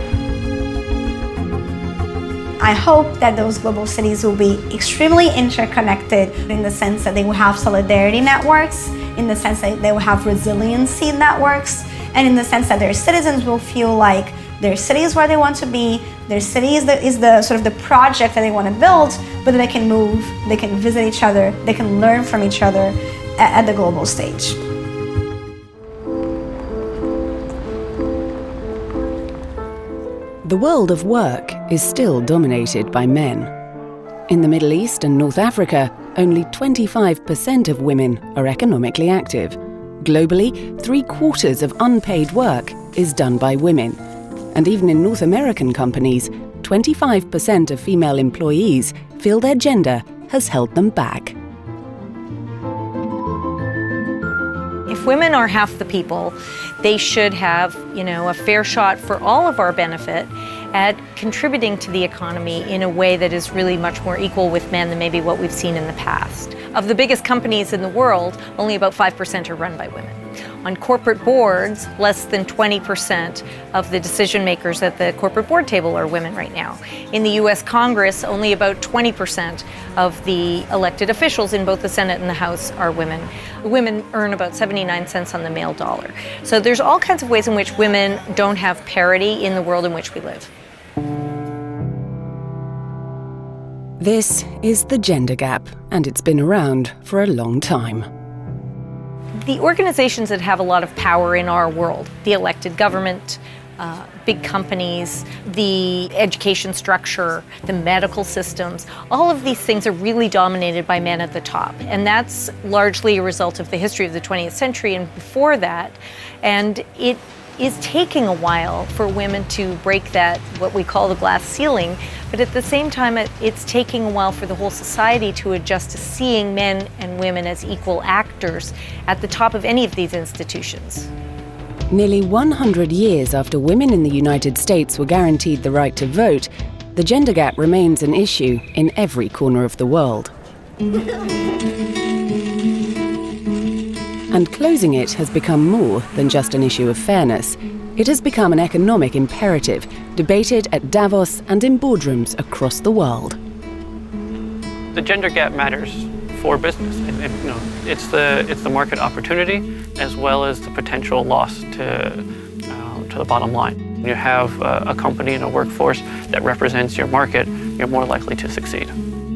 I hope that those global cities will be extremely interconnected in the sense that they will have solidarity networks, in the sense that they will have resiliency networks, and in the sense that their citizens will feel like their city is where they want to be, their city is the sort of the project that they want to build, but that they can move, they can visit each other, they can learn from each other at the global stage. The world of work is still dominated by men. In the Middle East and North Africa, only 25% of women are economically active. Globally, 3/4 of unpaid work is done by women. And even in North American companies, 25% of female employees feel their gender has held them back. If women are half the people, they should have, a fair shot for all of our benefit at contributing to the economy in a way that is really much more equal with men than maybe what we've seen in the past. Of the biggest companies in the world, only about 5% are run by women. On corporate boards, less than 20% of the decision makers at the corporate board table are women right now. In the US Congress, only about 20% of the elected officials in both the Senate and the House are women. Women earn about 79 cents on the male dollar. So there's all kinds of ways in which women don't have parity in the world in which we live. This is the gender gap, and it's been around for a long time. The organizations that have a lot of power in our world, the elected government, big companies, the education structure, the medical systems, all of these things are really dominated by men at the top. And that's largely a result of the history of the 20th century and before that. And it is taking a while for women to break that, what we call the glass ceiling, but at the same time it's taking a while for the whole society to adjust to seeing men and women as equal actors at the top of any of these institutions. Nearly 100 years after women in the United States were guaranteed the right to vote, the gender gap remains an issue in every corner of the world. And closing it has become more than just an issue of fairness. It has become an economic imperative, debated at Davos and in boardrooms across the world. The gender gap matters for business. It's the market opportunity as well as the potential loss to the bottom line. You have a company and a workforce that represents your market, you're more likely to succeed.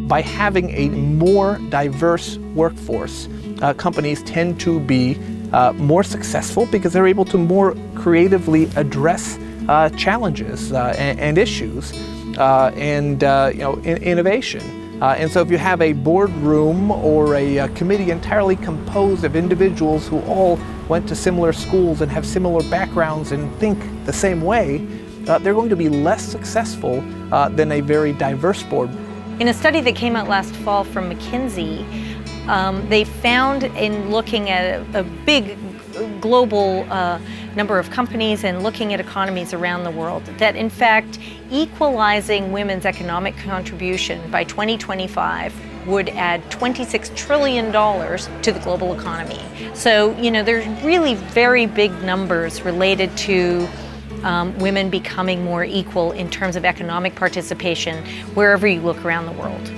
By having a more diverse workforce, companies tend to be more successful because they're able to more creatively address challenges and issues and innovation. And so if you have a boardroom or a committee entirely composed of individuals who all went to similar schools and have similar backgrounds and think the same way, they're going to be less successful than a very diverse board. In a study that came out last fall from McKinsey, they found in looking at a big global number of companies and looking at economies around the world that in fact equalizing women's economic contribution by 2025 would add $26 trillion to the global economy. So, there's really very big numbers related to women becoming more equal in terms of economic participation wherever you look around the world.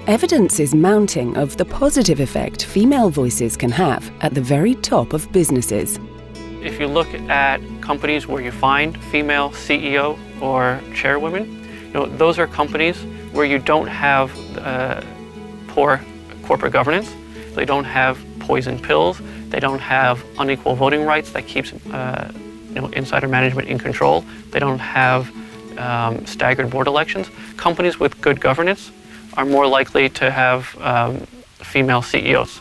Evidence is mounting of the positive effect female voices can have at the very top of businesses. If you look at companies where you find female CEO or chairwomen, those are companies where you don't have poor corporate governance, they don't have poor poison pills. They don't have unequal voting rights that keeps insider management in control. They don't have staggered board elections. Companies with good governance are more likely to have female CEOs.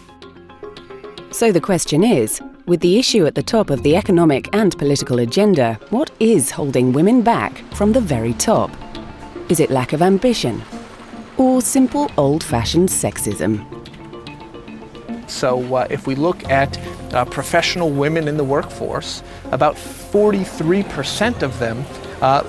So the question is, with the issue at the top of the economic and political agenda, what is holding women back from the very top? Is it lack of ambition? Or simple old-fashioned sexism? So if we look at professional women in the workforce, about 43% of them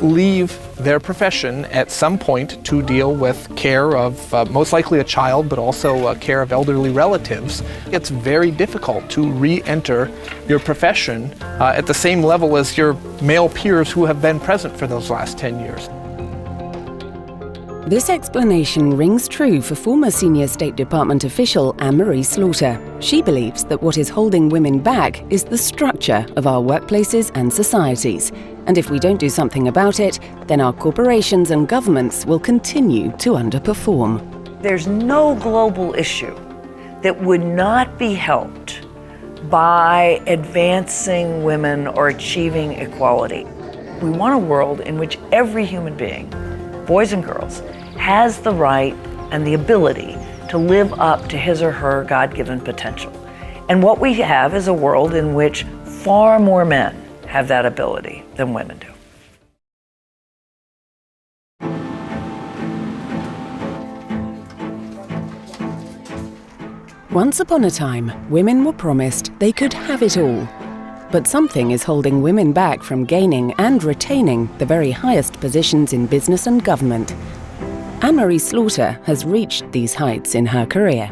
leave their profession at some point to deal with care of most likely a child, but also care of elderly relatives. It's very difficult to re-enter your profession at the same level as your male peers who have been present for those last 10 years. This explanation rings true for former senior State Department official Anne-Marie Slaughter. She believes that what is holding women back is the structure of our workplaces and societies. And if we don't do something about it, then our corporations and governments will continue to underperform. There's no global issue that would not be helped by advancing women or achieving equality. We want a world in which every human being, boys and girls, has the right and the ability to live up to his or her God-given potential. And what we have is a world in which far more men have that ability than women do. Once upon a time, women were promised they could have it all. But something is holding women back from gaining and retaining the very highest positions in business and government. Anne-Marie Slaughter has reached these heights in her career.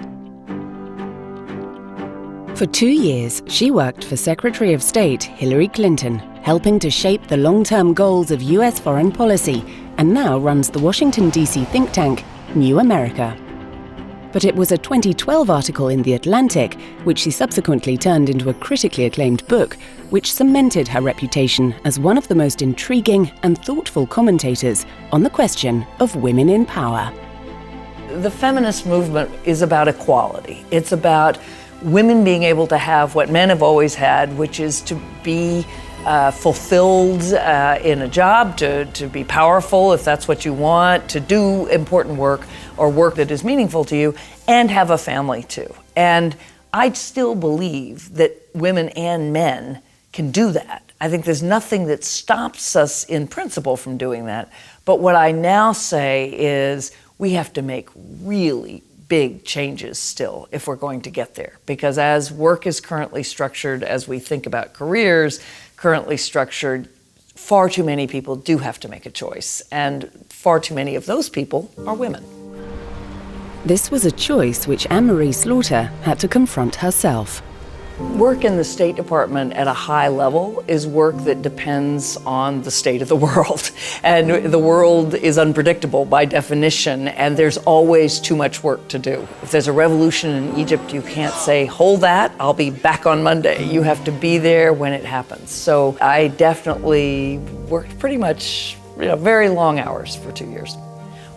For 2 years, she worked for Secretary of State Hillary Clinton, helping to shape the long-term goals of US foreign policy, and now runs the Washington, D.C. think tank, New America. But it was a 2012 article in The Atlantic, which she subsequently turned into a critically acclaimed book, which cemented her reputation as one of the most intriguing and thoughtful commentators on the question of women in power. The feminist movement is about equality. It's about women being able to have what men have always had, which is to be fulfilled in a job, to be powerful if that's what you want, to do important work or work that is meaningful to you, and have a family too. And I still believe that women and men can do that. I think there's nothing that stops us in principle from doing that. But what I now say is we have to make really big changes still if we're going to get there. Because as work is currently structured, as we think about careers currently structured, far too many people do have to make a choice. And far too many of those people are women. This was a choice which Anne-Marie Slaughter had to confront herself. Work in the State Department at a high level is work that depends on the state of the world. And the world is unpredictable by definition, and there's always too much work to do. If there's a revolution in Egypt, you can't say, hold that, I'll be back on Monday. You have to be there when it happens. So I definitely worked pretty much very long hours for 2 years.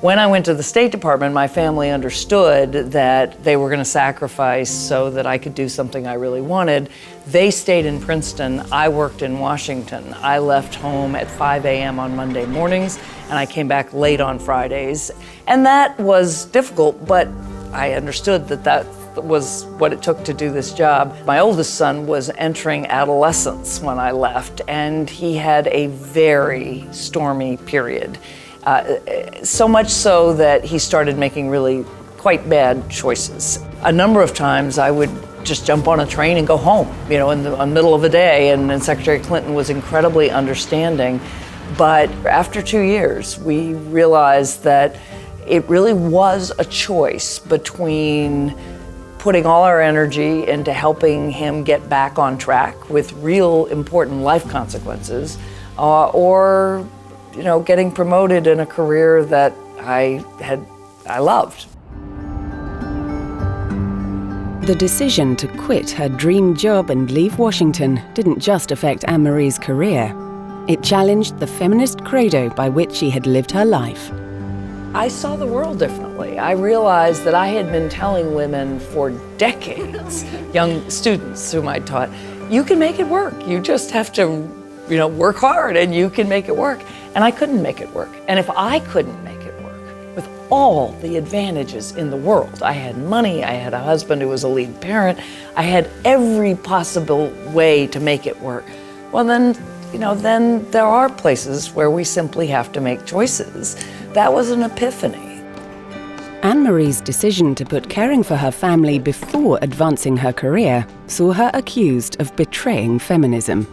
When I went to the State Department, my family understood that they were going to sacrifice so that I could do something I really wanted. They stayed in Princeton. I worked in Washington. I left home at 5 a.m. on Monday mornings, and I came back late on Fridays. And that was difficult, but I understood that that was what it took to do this job. My oldest son was entering adolescence when I left, and he had a very stormy period. So much so that he started making really quite bad choices. A number of times I would just jump on a train and go home, in the middle of the day, and Secretary Clinton was incredibly understanding. But after 2 years, we realized that it really was a choice between putting all our energy into helping him get back on track with real important life consequences, or getting promoted in a career that I loved. The decision to quit her dream job and leave Washington didn't just affect Anne-Marie's career. It challenged the feminist credo by which she had lived her life. I saw the world differently. differently. I realized that I had been telling women for decades, young students whom I taught, you can make it work. You just have to, work hard and you can make it work. And I couldn't make it work. And if I couldn't make it work, with all the advantages in the world, I had money, I had a husband who was a lead parent, I had every possible way to make it work. Well, then there are places where we simply have to make choices. That was an epiphany. Anne-Marie's decision to put caring for her family before advancing her career saw her accused of betraying feminism.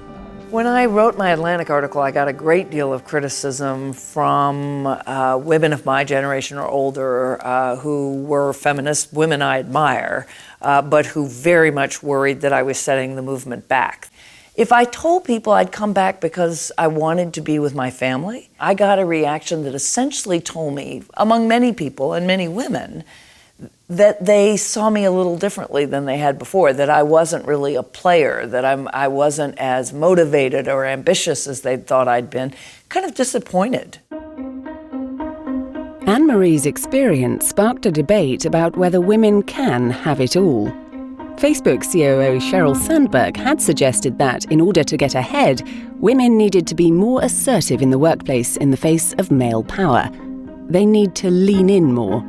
When I wrote my Atlantic article, I got a great deal of criticism from women of my generation or older who were feminist women I admire, but who very much worried that I was setting the movement back. If I told people I'd come back because I wanted to be with my family, I got a reaction that essentially told me, among many people and many women, that they saw me a little differently than they had before, that I wasn't really a player, that I wasn't as motivated or ambitious as they thought I'd been, kind of disappointed. Anne-Marie's experience sparked a debate about whether women can have it all. Facebook COO Sheryl Sandberg had suggested that, in order to get ahead, women needed to be more assertive in the workplace in the face of male power. They need to lean in more.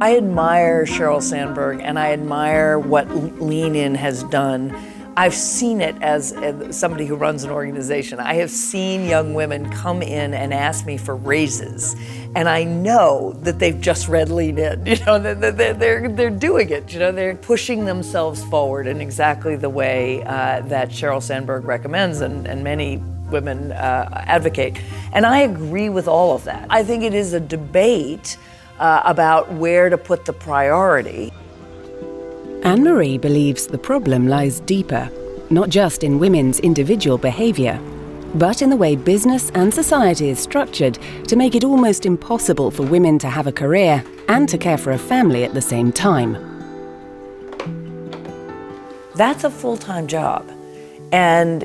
I admire Sheryl Sandberg and I admire what Lean In has done. I've seen it as somebody who runs an organization. I have seen young women come in and ask me for raises, and I know that they've just read Lean In. They're doing it. They're pushing themselves forward in exactly the way that Sheryl Sandberg recommends, and many women advocate. And I agree with all of that. I think it is a debate about where to put the priority. Anne-Marie believes the problem lies deeper, not just in women's individual behaviour, but in the way business and society is structured to make it almost impossible for women to have a career and to care for a family at the same time. That's a full-time job, and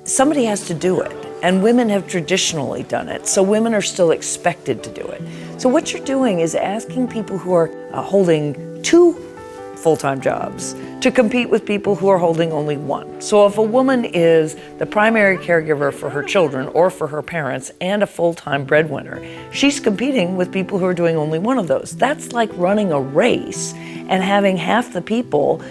somebody has to do it. And women have traditionally done it, so women are still expected to do it. So what you're doing is asking people who are holding 2 full-time jobs to compete with people who are holding only 1. So if a woman is the primary caregiver for her children or for her parents and a full-time breadwinner, she's competing with people who are doing only 1 of those. That's like running a race and having half the people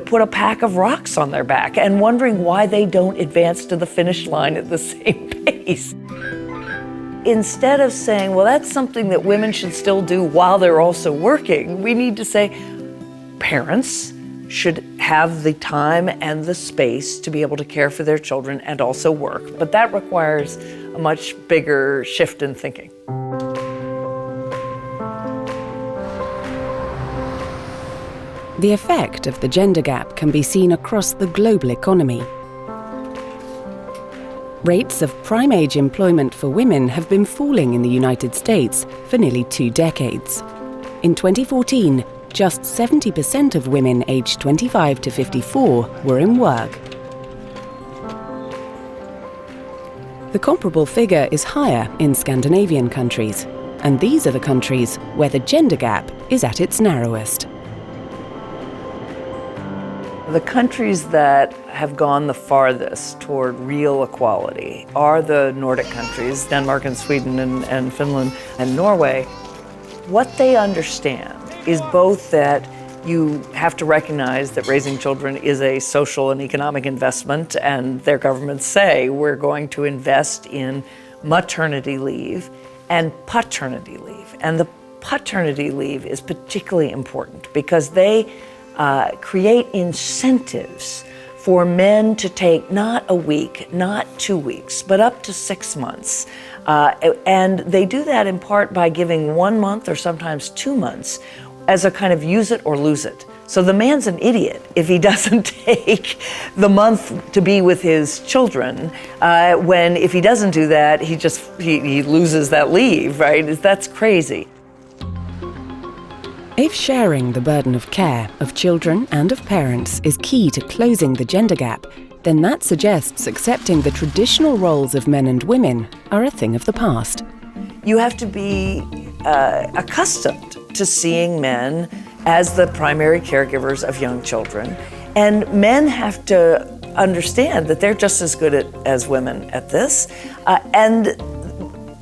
put a pack of rocks on their back and wondering why they don't advance to the finish line at the same pace. Instead of saying, well, that's something that women should still do while they're also working, we need to say parents should have the time and the space to be able to care for their children and also work. But that requires a much bigger shift in thinking. The effect of the gender gap can be seen across the global economy. Rates of prime-age employment for women have been falling in the United States for nearly 2 decades. In 2014, just 70% of women aged 25 to 54 were in work. The comparable figure is higher in Scandinavian countries, and these are the countries where the gender gap is at its narrowest. The countries that have gone the farthest toward real equality are the Nordic countries, Denmark and Sweden and Finland and Norway. What they understand is both that you have to recognize that raising children is a social and economic investment, and their governments say we're going to invest in maternity leave and paternity leave. And the paternity leave is particularly important because they create incentives for men to take not a week, not 2 weeks, but up to 6 months. And they do that in part by giving 1 month or sometimes 2 months as a kind of use it or lose it. So the man's an idiot if he doesn't take the month to be with his children, when if he doesn't do that, he loses that leave, right? That's crazy. If sharing the burden of care of children and of parents is key to closing the gender gap, then that suggests accepting the traditional roles of men and women are a thing of the past. You have to be accustomed to seeing men as the primary caregivers of young children. And men have to understand that they're just as good as women at this. And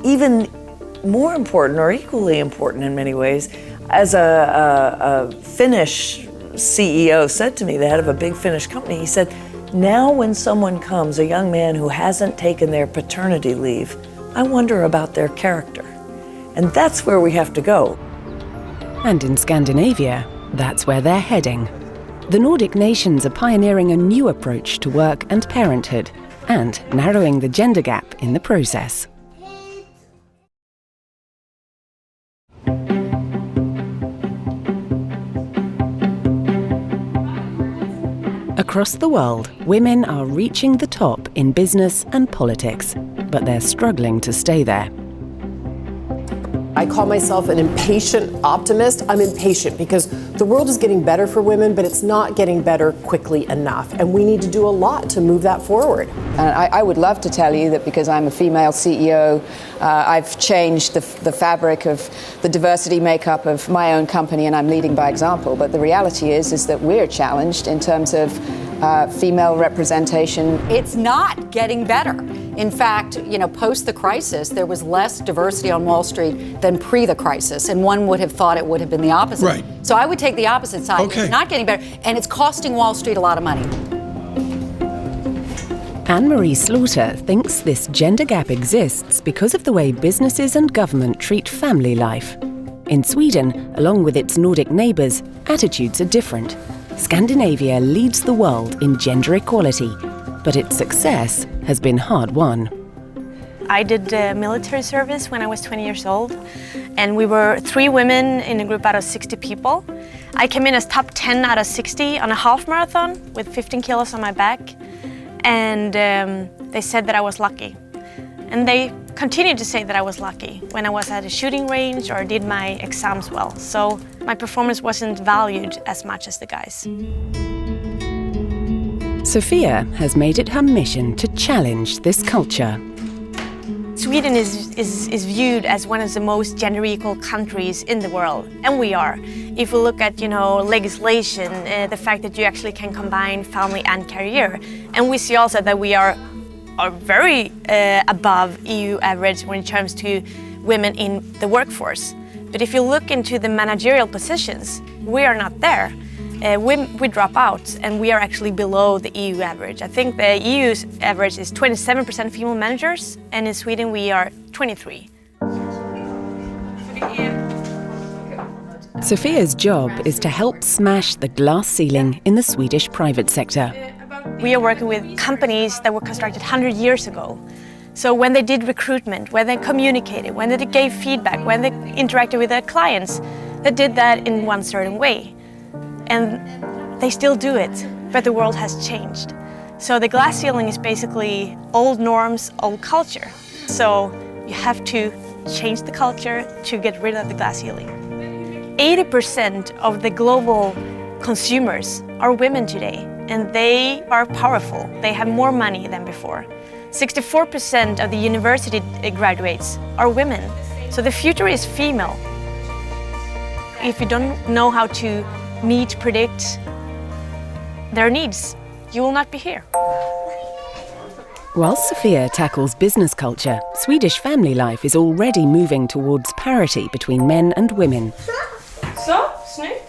even more important, or equally important in many ways, as a Finnish CEO said to me, the head of a big Finnish company, he said, now when someone comes, a young man who hasn't taken their paternity leave, I wonder about their character. And that's where we have to go. And in Scandinavia, that's where they're heading. The Nordic nations are pioneering a new approach to work and parenthood, and narrowing the gender gap in the process. Across the world, women are reaching the top in business and politics, but they're struggling to stay there. I call myself an impatient optimist. I'm impatient because the world is getting better for women, but it's not getting better quickly enough. And we need to do a lot to move that forward. And I would love to tell you that because I'm a female CEO, I've changed the fabric of the diversity makeup of my own company and I'm leading by example. But the reality is that we're challenged in terms of female representation. It's not getting better. In fact, post the crisis, there was less diversity on Wall Street than pre the crisis, and one would have thought it would have been the opposite. Right. So I would take the opposite side. Okay. It's not getting better, and it's costing Wall Street a lot of money. Anne-Marie Slaughter thinks this gender gap exists because of the way businesses and government treat family life. In Sweden, along with its Nordic neighbours, attitudes are different. Scandinavia leads the world in gender equality, but its success has been hard-won. I did military service when I was 20 years old, and we were 3 women in a group out of 60 people. I came in as top 10 out of 60 on a half marathon with 15 kilos on my back, and they said that I was lucky. And they continued to say that I was lucky when I was at a shooting range or did my exams well. So my performance wasn't valued as much as the guys. Sophia has made it her mission to challenge this culture. Sweden is viewed as one of the most gender equal countries in the world, and we are. If we look at, legislation, the fact that you actually can combine family and career, and we see also that we are very above EU average when it comes to women in the workforce. But if you look into the managerial positions, we are not there. We drop out, and we are actually below the EU average. I think the EU's average is 27% female managers, and in Sweden we are 23%. Sophia's job is to help smash the glass ceiling in the Swedish private sector. We are working with companies that were constructed 100 years ago. So when they did recruitment, when they communicated, when they gave feedback, when they interacted with their clients, they did that in one certain way. And they still do it, but the world has changed. So the glass ceiling is basically old norms, old culture. So you have to change the culture to get rid of the glass ceiling. 80% of the global consumers are women today, and they are powerful. They have more money than before. 64% of the university graduates are women. So the future is female. If you don't know how to predict their needs, you will not be here. While Sophia tackles business culture, Swedish family life is already moving towards parity between men and women. So, snyggt.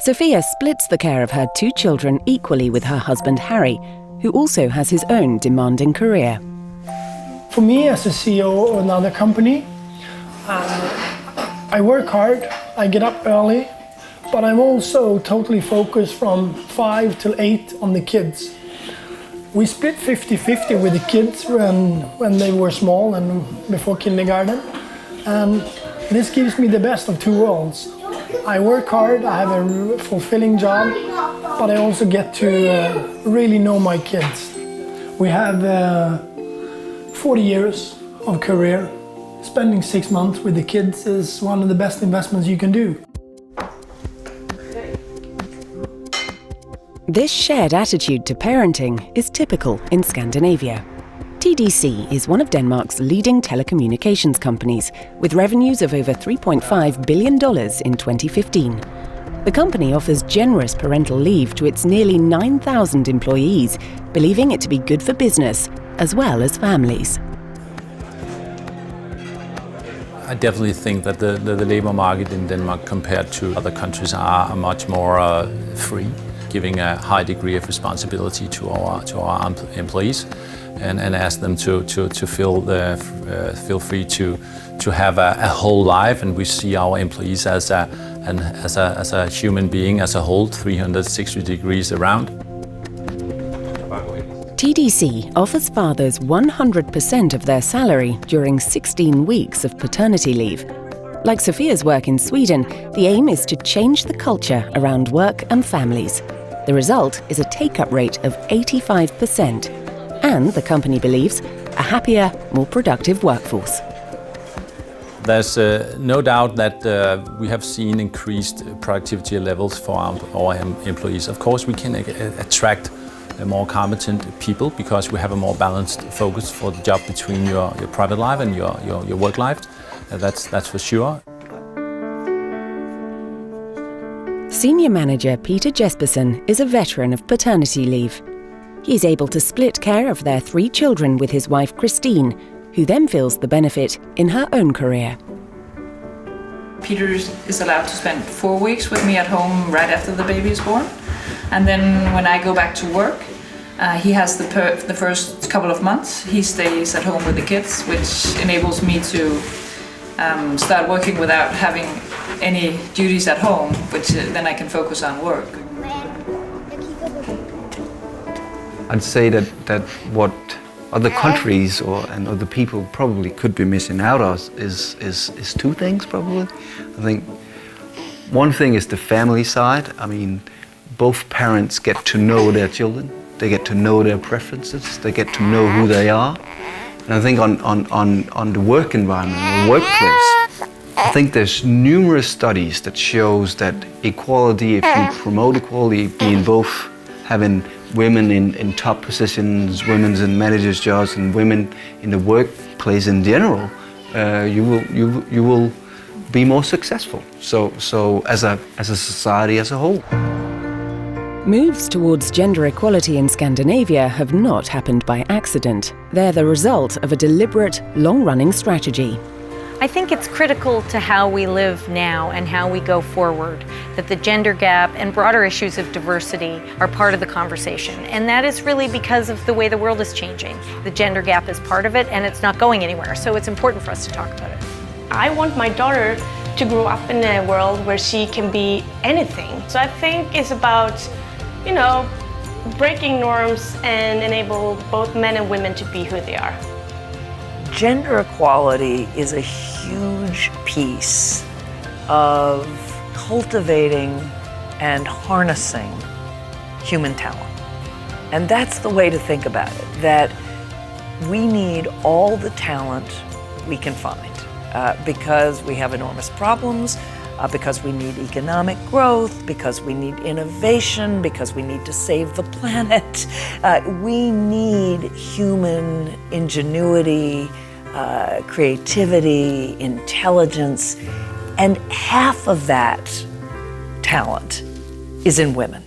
Sophia splits the care of her 2 children equally with her husband Harry, who also has his own demanding career. For me, as a CEO of another company, I work hard, I get up early, but I'm also totally focused from 5 till 8 on the kids. We split 50-50 with the kids when they were small and before kindergarten. And this gives me the best of 2 worlds. I work hard, I have a fulfilling job, but I also get to really know my kids. We have 40 years of career. Spending 6 months with the kids is one of the best investments you can do. This shared attitude to parenting is typical in Scandinavia. TDC is one of Denmark's leading telecommunications companies, with revenues of over $3.5 billion in 2015. The company offers generous parental leave to its nearly 9,000 employees, believing it to be good for business as well as families. I definitely think that the labor market in Denmark compared to other countries are much more free, giving a high degree of responsibility to our employees, and ask them to feel free to have a whole life. And we see our employees as a human being as a whole, 360 degrees around. TDC offers fathers 100% of their salary during 16 weeks of paternity leave. Like Sophia's work in Sweden, the aim is to change the culture around work and families. The result is a take-up rate of 85%, and the company believes a happier, more productive workforce. There's no doubt that we have seen increased productivity levels for our employees. Of course, we can attract more competent people because we have a more balanced focus for the job between your private life and your work life. That's for sure. Senior manager Peter Jespersen is a veteran of paternity leave. He's able to split care of their 3 children with his wife Christine, who then feels the benefit in her own career. Peter is allowed to spend 4 weeks with me at home right after the baby is born. And then when I go back to work, he has the first couple of months, he stays at home with the kids, which enables me to start working without having any duties at home, which then I can focus on work. I'd say that what other countries and other people probably could be missing out on is 2 things probably. I think one thing is the family side. I mean, both parents get to know their children, they get to know their preferences, they get to know who they are. And I think on the work environment, the workplace, I think there's numerous studies that shows that equality, if you promote equality, being both having women in top positions, women in managers' jobs, and women in the workplace in general, you will be more successful. So as a society as a whole. Moves towards gender equality in Scandinavia have not happened by accident. They're the result of a deliberate, long-running strategy. I think it's critical to how we live now and how we go forward, that the gender gap and broader issues of diversity are part of the conversation. And that is really because of the way the world is changing. The gender gap is part of it and it's not going anywhere, so it's important for us to talk about it. I want my daughter to grow up in a world where she can be anything. So I think it's about, breaking norms and enable both men and women to be who they are. Gender equality is a huge piece of cultivating and harnessing human talent. And that's the way to think about it, that we need all the talent we can find because we have enormous problems, because we need economic growth, because we need innovation, because we need to save the planet. We need human ingenuity, creativity, intelligence, and half of that talent is in women.